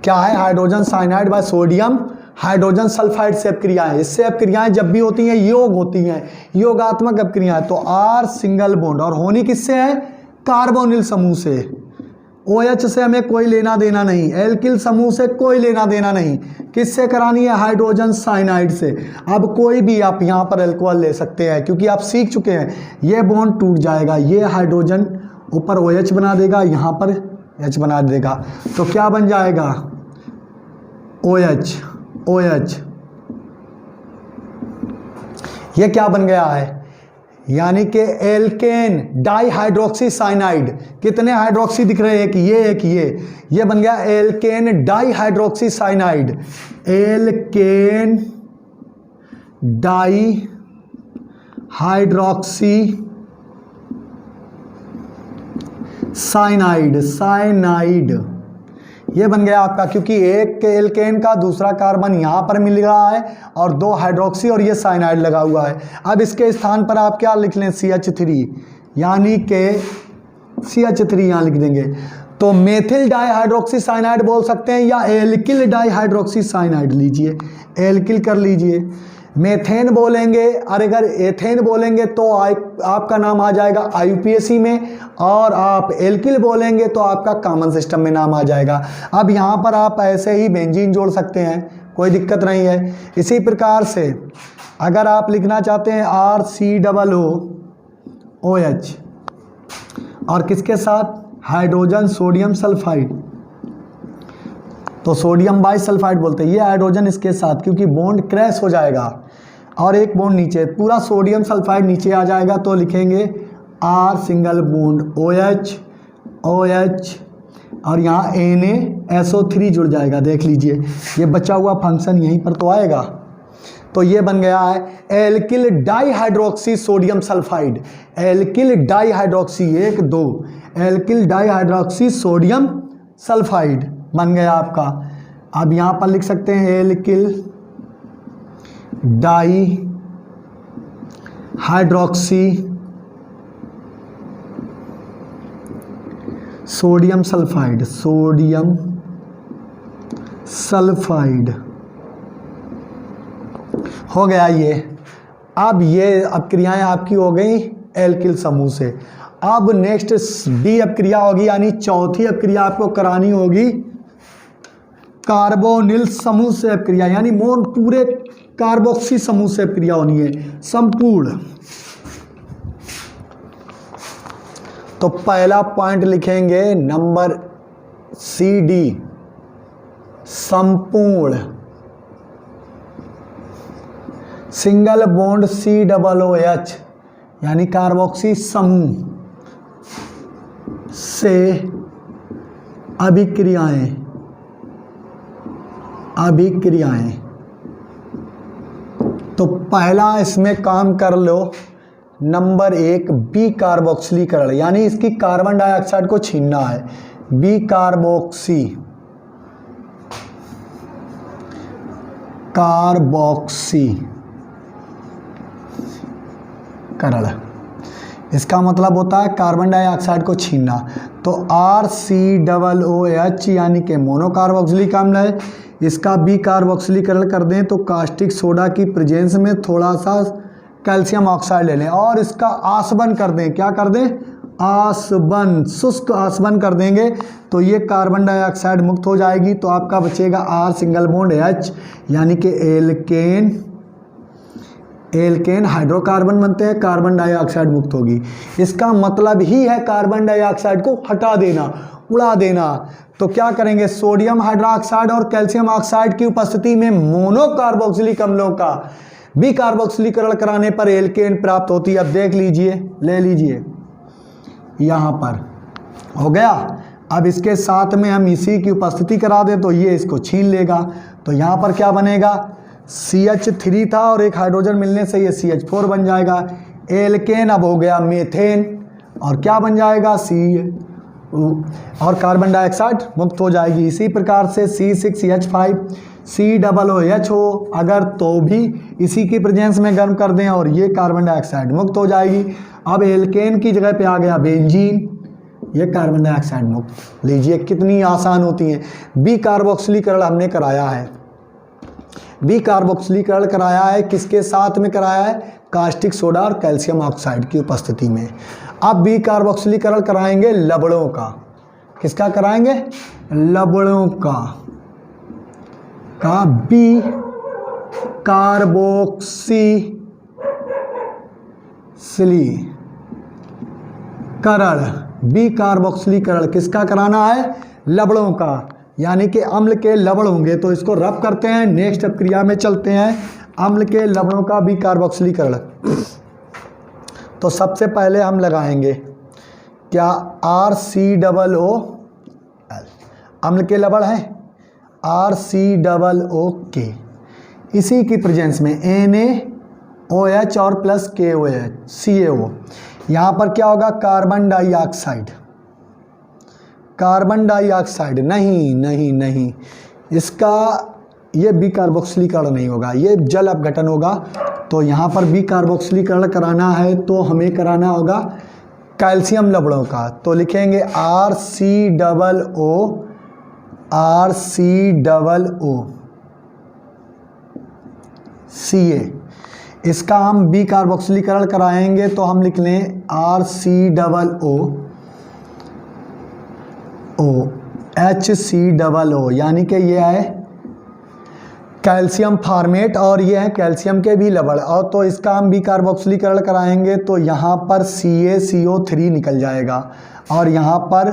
क्या है? Hydrogen cyanide by sodium hydrogen sulphide से अपक्रियाएं। इससे अपक्रियाएं जब भी होती हैं योग होती हैं, योगात्मक अपक्रियाएं। तो R सिंगल बॉन्ड, और होनी किससे है? कार्बोनिल समूह से। OH से हमें कोई लेना देना नहीं, एल्किल समूह से कोई लेना देना नहीं। किससे करानी है? हाइड्रोजन साइनाइड से। अब कोई भी आप यहाँ पर अल्कोहल ले सकते हैं, क्योंकि आप सीख चुके हैं ये बॉन्ड टूट जाएगा, ये हाइड्रोजन ऊपर OH बना देगा, यहाँ पर H बना देगा, तो क्या बन जाएगा? OH OH। ये क्या बन गया है? यानी कि एल्केन डाई हाइड्रोक्सी साइनाइड। कितने हाइड्रोक्सी दिख रहे हैं? एक ये, एक ये बन गया alkane di hydroxy cyanide. Alkane di hydroxy cyanide, cyanide ये बन गया आपका, क्योंकि एक एल्केन का दूसरा कार्बन यहाँ पर मिल रहा है और 2 हाइड्रोक्सी और ये साइनाइड लगा हुआ है। अब इसके स्थान पर आप क्या लिख लें? CH3, यानी कि CH3 यहाँ लिख देंगे, तो मेथिल डाइहाइड्रोक्सी साइनाइड बोल सकते हैं या एल्किल डाइहाइड्रोक्सी साइनाइड लीजिए, एल्किल कर लीजिए। मेथेन बोलेंगे और अगर एथेन बोलेंगे तो आपका नाम आ जाएगा IUPAC में, और आप एल्किल बोलेंगे तो आपका कॉमन सिस्टम में नाम आ जाएगा। अब यहाँ पर आप ऐसे ही बेंजीन जोड़ सकते हैं, कोई दिक्कत नहीं है। इसी प्रकार से अगर आप लिखना चाहते हैं RCOOH और किसके साथ? हाइड्रोजन सोडियम सल्फाइड, तो सोडियम बाइसल्फाइड बोलते हैं। ये हाइड्रोजन इसके साथ, क्योंकि बॉन्ड क्रैश हो जाएगा और एक बॉन्ड नीचे, पूरा सोडियम सल्फाइड नीचे आ जाएगा, तो लिखेंगे R single bond OH OH और यहाँ NaSO3 जुड़ जाएगा। देख लीजिए ये बचा हुआ फंक्शन यहीं पर तो आएगा, तो ये बन गया है alkyl dihydroxy sodium sulphide. Alkyl dihydroxy 1 2 alkyl dihydroxy sodium sulphide बन गया आपका। अब यहाँ पर लिख सकते हैं alkyl di hydroxy sodium sulphide, sodium sulphide हो गया ये। अब ये अपक्रियाएं आपकी हो गई एल्किल समूह से। अब नेक्स्ट D अपक्रिया होगी, यानी चौथी अपक्रिया आपको करानी होगी कार्बोनिल समूह से अपक्रिया, यानी पूरे कार्बोक्सी समूह से अपक्रिया होनी है संपूर्ण। तो पहला पॉइंट लिखेंगे नंबर CD, संपूर्ण। सिंगल बॉन्ड COOH यानी कार्बोक्सी समूह से अभिक्रियाएं तो पहला इसमें काम कर लो नंबर 1 B कार्बोक्सिलीकरण, यानी इसकी कार्बन डाइऑक्साइड को छीनना है। B कार्बोक्सीकरण, इसका मतलब होता है कार्बन डाइऑक्साइड को छीनना। तो RCOOH यानी कि मोनोकार्बोक्सिलिक अम्ल है, इसका B कार्बोक्सिलीकरण कर दें तो कास्टिक सोडा की प्रेजेंस में थोड़ा सा कैल्शियम ऑक्साइड ले लें और इसका आसवन कर दें। क्या कर दें? आसवन, शुष्क आसवन कर देंगे तो ये कार्बन डाइऑक्साइड मुक्त हो जाएगी। तो आपका बचेगा R सिंगल बॉन्ड H, यानी कि एल्केन हाइड्रोकार्बन बनते हैं, कार्बन डाइऑक्साइड मुक्त होगी। इसका मतलब ही है कार्बन डाइऑक्साइड को हटा देना, उड़ा देना। तो क्या करेंगे? सोडियम हाइड्रोक्साइड और कैल्शियम ऑक्साइड की उपस्थिति में मोनोकार्बोक्सिलिक अम्लों का B कार्बोक्सिलीकरण कराने पर एल्केन प्राप्त होती है। अब देख लीजिए, ले लीजिए, यहाँ पर हो गया। अब इसके साथ में हम इसी की उपस्थिति करा दें तो ये इसको छीन लेगा। तो यहाँ पर क्या बनेगा? CH3 था और एक हाइड्रोजन मिलने से ये CH4 बन जाएगा। एल्केन अब हो गया मेथेन और क्या बन जाएगा? और कार्बन डाइऑक्साइड मुक्त हो जाएगी। इसी प्रकार से C6H5 COOH हो अगर तो भी इसी की प्रेजेंस में गर्म कर दें और ये कार्बन डाइऑक्साइड मुक्त हो जाएगी। अब एल्केन की जगह पे आ गया बेंजीन, ये कार्बन डाइऑक्साइड मुक्त। लीजिए कितनी आसान होती हैं। B कार्बोक्सिलीकरण हमने कराया है, B कार्बोक्सिलीकरण कराया है, किसके साथ में कराया है? कास्टिक सोडा और कैल्शियम ऑक्साइड की उपस्थिति में। अब B कार्बोक्सिलीकरण कराएंगे लवणों का। किसका कराएंगे? लवणों का बी कार्बोक्सिलीकरण किसका कराना है? लवणों का, यानी कि अम्ल के लवण होंगे तो इसको रब करते हैं। नेक्स्ट क्रिया में चलते हैं, अम्ल के लवणों का बी कार्बोक्सिलीकरण। तो सबसे पहले हम लगाएंगे क्या? RCOOL, अम्ल के लवण है RCOOK, इसी की प्रेजेंस में NaOH और प्लस KOH CaO। यहाँ पर क्या होगा? Carbon dioxide. नहीं, इसका ये बी कार्बोक्सिलीकरण नहीं होगा, ये जल अपघटन होगा। तो यहाँ पर बी कार्बोक्सिलीकरण कराना है तो हमें कराना होगा कैल्शियम लवणों का। तो लिखेंगे RCOO, Ca। इसका हम बी कार्बोक्सिलीकरण कराएंगे तो हम लिख लें HCOO, यानी कि ये है कैल्शियम फॉर्मेट और ये है कैल्शियम के भी लवण। और तो इसका हम बी कार्बोक्सिलीकरण कराएंगे तो यहाँ पर CaCO3 निकल जाएगा और यहाँ पर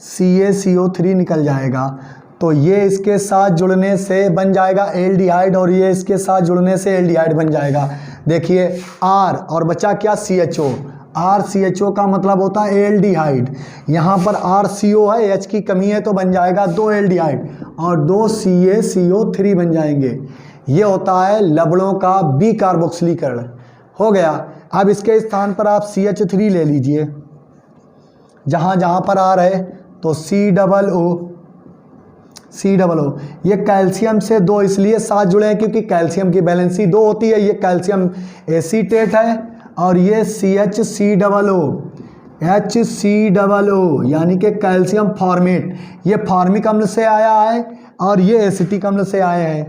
CaCO3 निकल जाएगा। तो ये इसके साथ जुड़ने से बन जाएगा एल्डिहाइड और ये इसके साथ जुड़ने से एल्डिहाइड बन जाएगा। देखिए R और बचा क्या? CHO। RCHO का मतलब होता है एल्डिहाइड। यहाँ पर RCO है, H की कमी है तो बन जाएगा 2 एल्डिहाइड और 2 CaCO3 बन जाएंगे। ये होता है लवणों का बी कार्बोक्सिलीकरण। हो गया। अब इसके स्थान पर आप CH3 ले लीजिए, जहाँ जहाँ पर R है तो COO। ये कैल्शियम से 2 इसलिए साथ जुड़े हैं क्योंकि कैल्शियम की वैलेंसी 2 होती है। ये कैल्शियम एसीटेट है और ये HCOO, यानी कि कैल्शियम फॉर्मेट। ये फॉर्मिक अम्ल से आया है और ये एसिटिक अम्ल से आए हैं।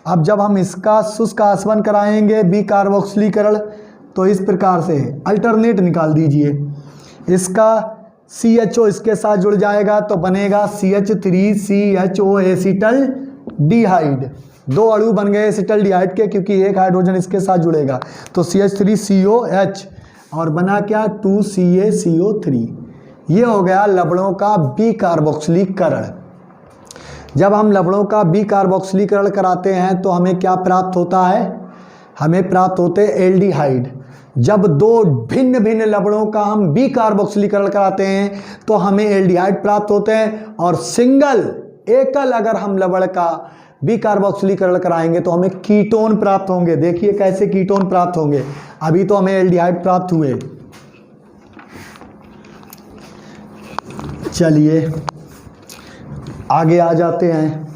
अब जब हम इसका शुष्क आसवन कराएंगे बी कार्बोक्सिलीकरण तो इस प्रकार से अल्टरनेट निकाल दीजिए। इसका CHO इसके साथ जुड़ जाएगा तो बनेगा CH3CHO एसिटल डिहाइड। 2 अणु बन गए एसिटल डिहाइड के क्योंकि एक हाइड्रोजन इसके साथ जुड़ेगा तो CH3COH और बना क्या? 2CaCO3। ये हो गया लवणों का बी कार्बोक्सिलीकरण। जब हम लवणों का बी कार्बोक्सिलीकरण कराते हैं तो हमें क्या प्राप्त होता है? हमें प्राप्त होते हैं एल्डिहाइड। जब 2 भिन्न भिन्न लवणों का हम बी कार्बोक्सिलीकरण कराते हैं तो हमें एल्डिहाइड प्राप्त होते हैं और एकल अगर हम लवण का बी कार्बोक्सिलीकरण कराएंगे तो हमें कीटोन प्राप्त होंगे। देखिए कैसे कीटोन प्राप्त होंगे। अभी तो हमें एल्डिहाइड प्राप्त हुए। चलिए आगे आ जाते हैं।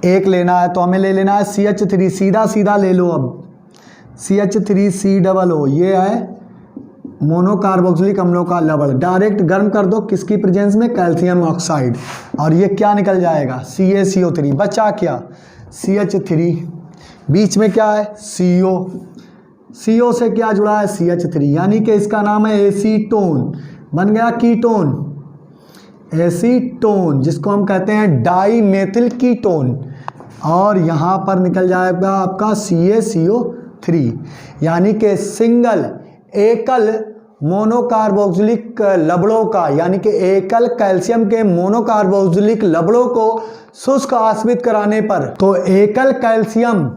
एक लेना है तो हमें ले लेना है CH3, सीधा ले लो। अब CH3COO ये है मोनोकार्बोक्सिलिक अम्लों का लवण। डायरेक्ट गर्म कर दो, किसकी प्रेजेंस में? Calcium oxide. और ये क्या निकल जाएगा? CaCO3। बचा क्या? CH3। बीच में क्या है? CO से क्या जुड़ा है? CH3, यानी कि इसका नाम है एसीटोन। बन गया कीटोन, एसीटोन, जिसको हम कहते हैं डाईमेथिल कीटोन। और यहाँ पर निकल जाएगा आपका CaCO3, यानी कि एकल मोनोकार्बोक्सिलिक लवणों का, यानी कि एकल कैल्शियम के मोनोकार्बोक्सिलिक लवणों को शुष्क आश्रित कराने पर, तो एकल कैल्शियम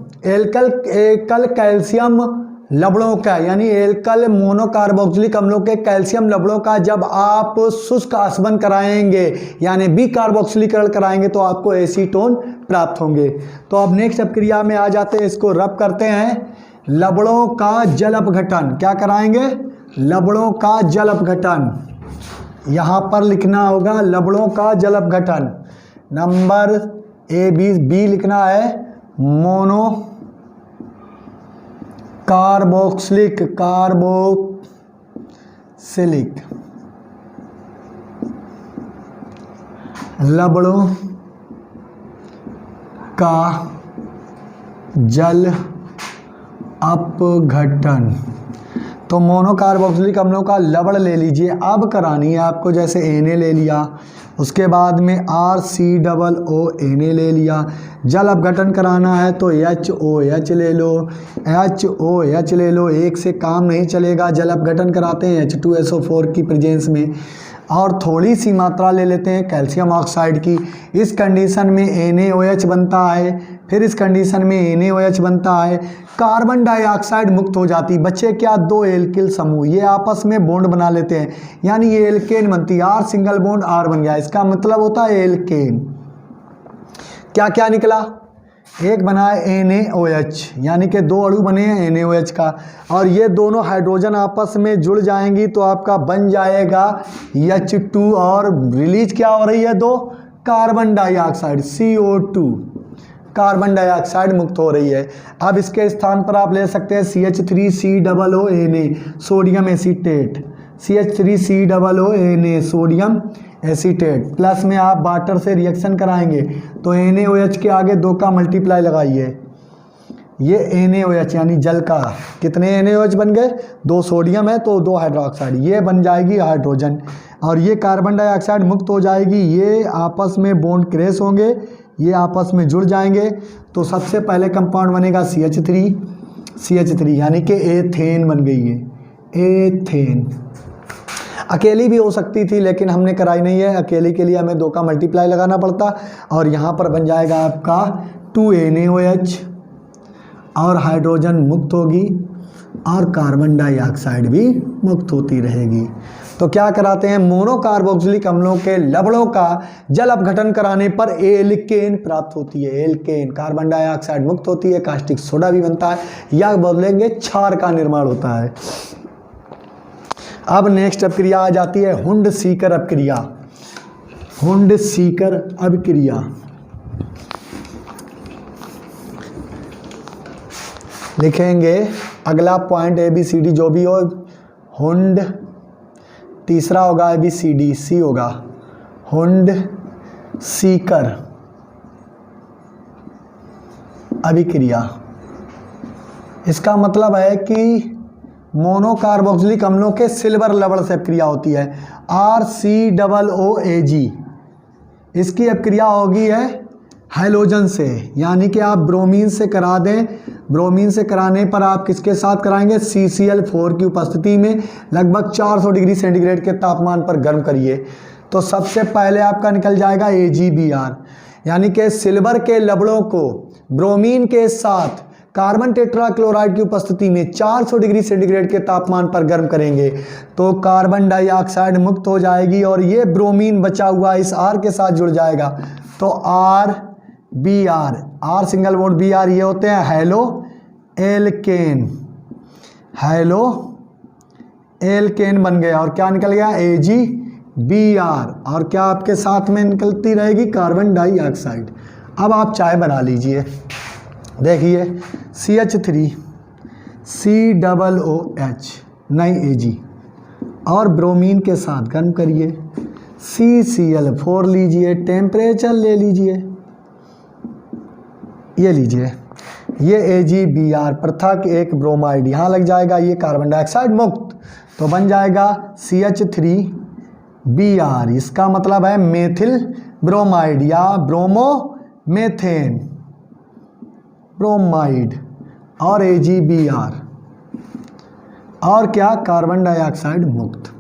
लवणों का, यानी एकल मोनोकार्बोक्सिलिक अम्लों के कैल्शियम लवणों का जब आप शुष्क आसवन कराएंगे यानी बी कार्बोक्सिलीकरण कराएंगे तो आपको एसीटोन प्राप्त होंगे। तो अब नेक्स्ट क्रिया में आ जाते हैं, इसको रब करते हैं। लवणों का जल अपघटन, क्या कराएंगे? लवणों का जल अपघटन। यहाँ पर लिखना होगा लवणों का जल अपघटन। नंबर बी लिखना है मोनो कार्बोक्सिलिक लवणों का जल अपघटन। तो मोनो कार्बोक्सिलिक अम्लों का लवण ले लीजिए। अब करानी है आपको, जैसे Na ले लिया, उसके बाद में RCOO ले लिया। जल अपघटन कराना है तो HOH ले लो, HOH ले लो। एक से काम नहीं चलेगा, जल अपघटन कराते हैं H2SO4 की प्रेजेंस में। और थोड़ी सी मात्रा ले लेते हैं कैल्शियम ऑक्साइड की। इस कंडीशन में NaOH बनता है, फिर इस कंडीशन में NaOH बनता है, कार्बन डाइऑक्साइड मुक्त हो जाती। बच्चे क्या, दो एल्किल समूह ये आपस में बॉन्ड बना लेते हैं, यानी ये एल्केन बनती है। R सिंगल बॉन्ड R बन गया, इसका मतलब होता है एल्केन। क्या क्या निकला, एक बना है NaOH, यानी कि दो अणु बने हैं NaOH का, और ये दोनों हाइड्रोजन आपस में जुड़ जाएंगी तो आपका बन जाएगा H2, और रिलीज क्या हो रही है, दो carbon dioxide CO2, carbon dioxide मुक्त हो रही है। अब इसके स्थान पर आप ले सकते हैं CH3COONA, sodium acetate, CH3COONA sodium acetate. Plus में आप वाटर से रिएक्शन कराएंगे तो NaOH के आगे 2 का मल्टीप्लाई लगाइए, ये NaOH यानी जल का, कितने NaOH बन गए, 2 सोडियम है तो 2 हाइड्रोक्साइड, ये बन जाएगी हाइड्रोजन, और ये कार्बन डाइऑक्साइड मुक्त हो जाएगी। ये आपस में बॉन्ड क्रैश होंगे, ये आपस में जुड़ जाएंगे, तो सबसे पहले कंपाउंड बनेगा CH3 यानी कि एथेन बन गई है, एथेन। अकेली भी हो सकती थी लेकिन हमने कराई नहीं है, अकेली के लिए हमें 2 का मल्टीप्लाई लगाना पड़ता, और यहाँ पर बन जाएगा आपका 2 NaOH, और हाइड्रोजन मुक्त होगी और कार्बन डाइऑक्साइड भी मुक्त होती रहेगी। तो क्या कराते हैं, मोनो कार्बोक्सिलिक अम्लों के लवणों का जल अपघटन कराने पर एल्केन प्राप्त होती है, एल्केन, कार्बन डाइऑक्साइड मुक्त होती है, कास्टिक सोडा भी बनता है, या बोलेंगे क्षार का निर्माण होता है। अब नेक्स्ट अपक्रिया आ जाती है हुंड-सीकर अपक्रिया, हुंड-सीकर अपक्रिया। लिखेंगे अगला पॉइंट ABCD जो भी हो, हुंड, तीसरा होगा ABCD, C होगा हुंड-सीकर अभिक्रिया। इसका मतलब है कि मोनो कार्बोक्सिलिक अम्लों के सिल्वर लवण से अपक्रिया होती है, RCOOAG। इसकी अपक्रिया होगी है हैलोजन से, यानी कि आप ब्रोमीन से करा दें, ब्रोमीन से कराने पर आप किसके साथ कराएंगे, CCl4 की उपस्थिति में लगभग 400 डिग्री सेंटीग्रेड के तापमान पर गर्म करिए, तो सबसे पहले आपका निकल जाएगा AgBr, यानी कि सिल्वर के लवणों को ब्रोमीन के साथ कार्बन टेट्राक्लोराइड की उपस्थिति में 400 डिग्री सेंटीग्रेड के तापमान पर गर्म करेंगे तो कार्बन डाइऑक्साइड मुक्त हो जाएगी, और ये ब्रोमीन बचा हुआ इस R के साथ जुड़ जाएगा, तो RBr, R single bond Br, ये होते हैं हेलो एल्केन, हेलो एल्केन बन गया, और क्या निकल गया AgBr, और क्या आपके साथ में निकलती रहेगी, कार्बन डाइऑक्साइड। अब आप चाय बना लीजिए, देखिए CH3COOH नहीं Ag, और ब्रोमीन के साथ गर्म करिए, CCl4 लीजिए, टेम्परेचर ले लीजिए, ये लीजिए, ये AgBr पृथक एक ब्रोमाइड यहाँ लग जाएगा, ये कार्बन डाइऑक्साइड मुक्त, तो बन जाएगा CH3Br। इसका मतलब है मेथिल ब्रोमाइड या ब्रोमोमेथेन ब्रोमाइड, और AgBr, और क्या, कार्बन डाइऑक्साइड मुक्त।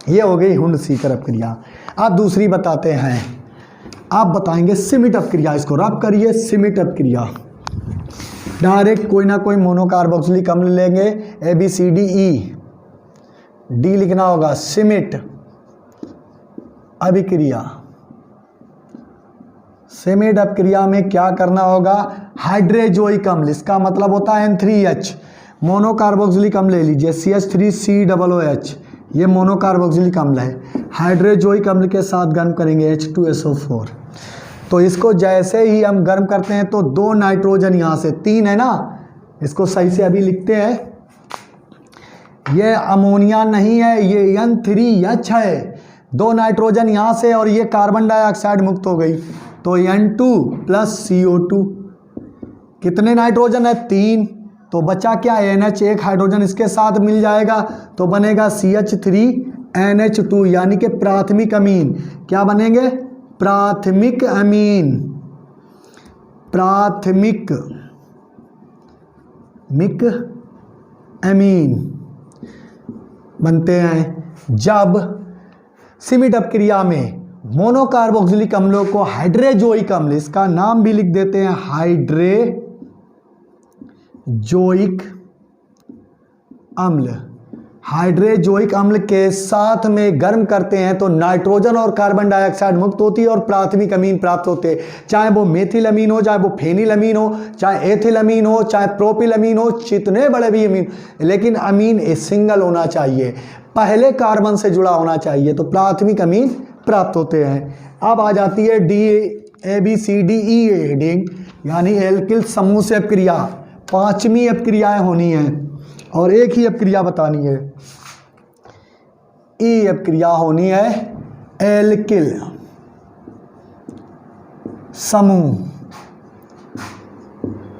ये हो गई हुंड-सीकर अपक्रिया। अब दूसरी बताते हैं, आप बताएंगे सिमिट अपक्रिया, इसको रब करिए, सिमिट अपक्रिया। डायरेक्ट कोई ना कोई मोनोकार्बोक्सिलिक अम्ल लेंगे, ABCDE, D लिखना होगा, सिमिट अभिक्रिया। सिमिट अपक्रिया में क्या करना होगा, हाइड्रोजोइक अम्ल, इसका मतलब होता है N3H, मोनोकार्बोक्सिलिक अम्ल ले लीजिए, CH3COOH, ये मोनोकार्बोक्सिलिक अम्ल है, हाइड्रोजोइक अम्ल के साथ गर्म करेंगे H2SO4। तो इसको जैसे ही हम गर्म करते हैं तो 2 नाइट्रोजन, यहाँ से 3 है ना, इसको सही से अभी लिखते हैं, ये अमोनिया नहीं है, ये N3H है, 2 नाइट्रोजन यहाँ से, और ये कार्बन डाइऑक्साइड मुक्त हो गई, तो N2 + CO2, कितने नाइट्रोजन है, 3, तो बचा क्या, NH, एक हाइड्रोजन इसके साथ मिल जाएगा तो बनेगा CH3NH2 यानी कि प्राथमिक अमीन। क्या बनेंगे, प्राथमिक अमीन, प्राथमिक अमीन बनते हैं। जब सिमिट अपक्रिया में मोनोकार्बोक्सिलिक अम्लों को हाइड्रेजोइक अम्ल, इसका नाम भी लिख देते हैं हाइड्रेजोइक अम्ल, हाइड्रेजोइक अम्ल के साथ में गर्म करते हैं तो नाइट्रोजन और कार्बन डाइऑक्साइड मुक्त होती है और प्राथमिक अमीन प्राप्त होते हैं। चाहे वो मेथिल अमीन हो, चाहे वो फेनिल अमीन हो, चाहे एथिल अमीन हो, चाहे प्रोपिल अमीन हो, जितने बड़े भी अमीन, लेकिन अमीन सिंगल होना चाहिए, पहले कार्बन से जुड़ा होना चाहिए, तो प्राथमिक अमीन प्राप्त होते हैं। अब आ जाती है DABCDE यानी एल्किल समूह से अपक्रिया। 5वीं अपक्रियाएं होनी है और एक ही अपक्रिया बतानी है। ई अपक्रिया होनी है एल्किल समूह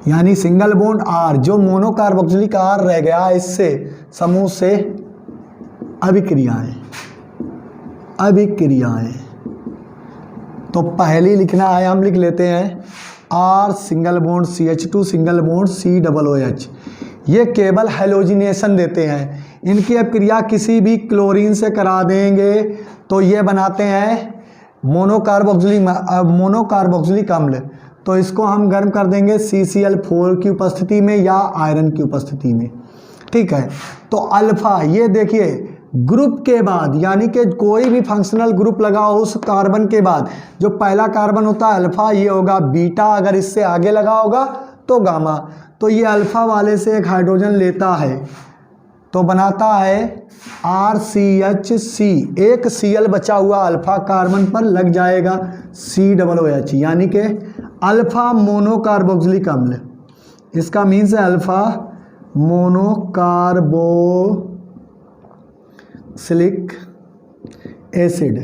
यानी सिंगल बॉन्ड R, जो मोनोकार्बोक्सिलिक R रह गया इससे समूह से अभिक्रियाएं, तो पहली लिखना है, हम लिख लेते हैं R single bond CH2 single bond COOH। ये केवल हैलोजिनेशन देते हैं। इनकी अपक्रिया किसी भी क्लोरीन से करा देंगे तो ये बनाते हैं मोनोकार्बोक्सिलिक अम्ल। तो इसको हम गर्म कर देंगे CCl4 की उपस्थिति में या आयरन की उपस्थिति में। ठीक है, तो अल्फा, ये देखिए ग्रुप के बाद यानी कि कोई भी फंक्शनल ग्रुप लगा हो उस कार्बन के बाद जो पहला कार्बन होता है अल्फा, ये होगा बीटा, अगर इससे आगे लगा होगा तो गामा। तो ये अल्फा वाले से एक हाइड्रोजन लेता है तो बनाता है RCHC, एक Cl बचा हुआ अल्फा कार्बन पर लग जाएगा COOH यानी कि अल्फा मोनोकार्बोक्सिलिक अम्ल। इसका मीन्स है अल्फा मोनोकार्बोक्सिलिक एसिड।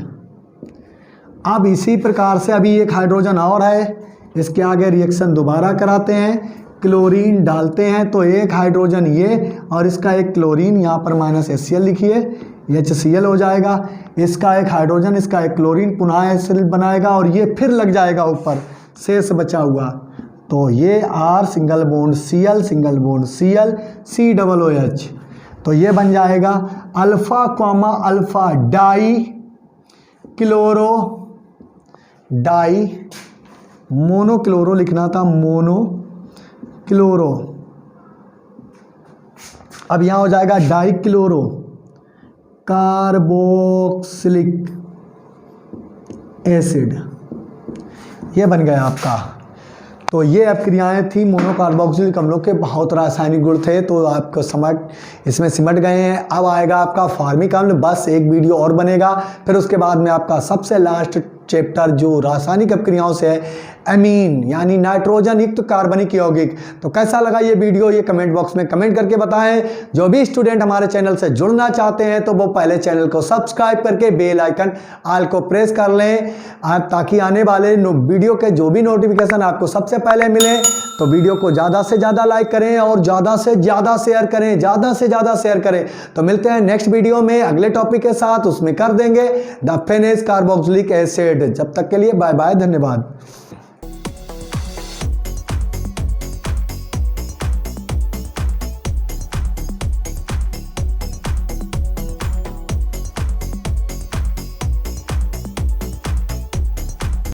अब इसी प्रकार से अभी एक हाइड्रोजन और है, इसके आगे रिएक्शन दोबारा कराते हैं, क्लोरीन डालते हैं तो एक हाइड्रोजन ये और इसका एक क्लोरीन, यहाँ पर -HCl लिखिए, HCl हो जाएगा। इसका एक हाइड्रोजन, इसका एक क्लोरीन, पुनः HCl बनाएगा और ये फिर लग जाएगा ऊपर शेष बचा हुआ। तो ये R single bond Cl single bond Cl COOH, तो ये बन जाएगा alpha comma alpha di monochloro लिखना था, मोनोक्लोरो। अब यहाँ हो जाएगा डाइक्लोरो कार्बोक्सिलिक एसिड, ये बन गया आपका। तो ये अपक्रियाएं थी मोनोकार्बोक्सिलिक अम्लों के, बहुत रासायनिक गुण थे तो आपको इसमें सिमट गए हैं। अब आएगा आपका फॉर्मिक अम्ल, बस एक वीडियो और बनेगा, फिर उसके बाद में आपका सबसे लास्ट चैप्टर जो रासायनिक अपक्रियाओं से है, अमीन यानी नाइट्रोजन युक्त कार्बनिक यौगिक। तो कैसा लगा ये वीडियो, ये कमेंट बॉक्स में कमेंट करके बताएं। जो भी स्टूडेंट हमारे चैनल से जुड़ना चाहते हैं तो वो पहले चैनल को सब्सक्राइब करके बेल आइकन ऑल को प्रेस कर लें ताकि आने वाले वीडियो के जो भी नोटिफिकेशन आपको सबसे पहले मिले। तो वीडियो को ज़्यादा से ज़्यादा लाइक करें और ज़्यादा से ज़्यादा शेयर करें, ज़्यादा से ज़्यादा शेयर करें। तो मिलते हैं नेक्स्ट वीडियो में अगले टॉपिक के साथ, उसमें कर देंगे द फेनेस कार्बोक्सिलिक एसिड। जब तक के लिए बाय बाय, धन्यवाद।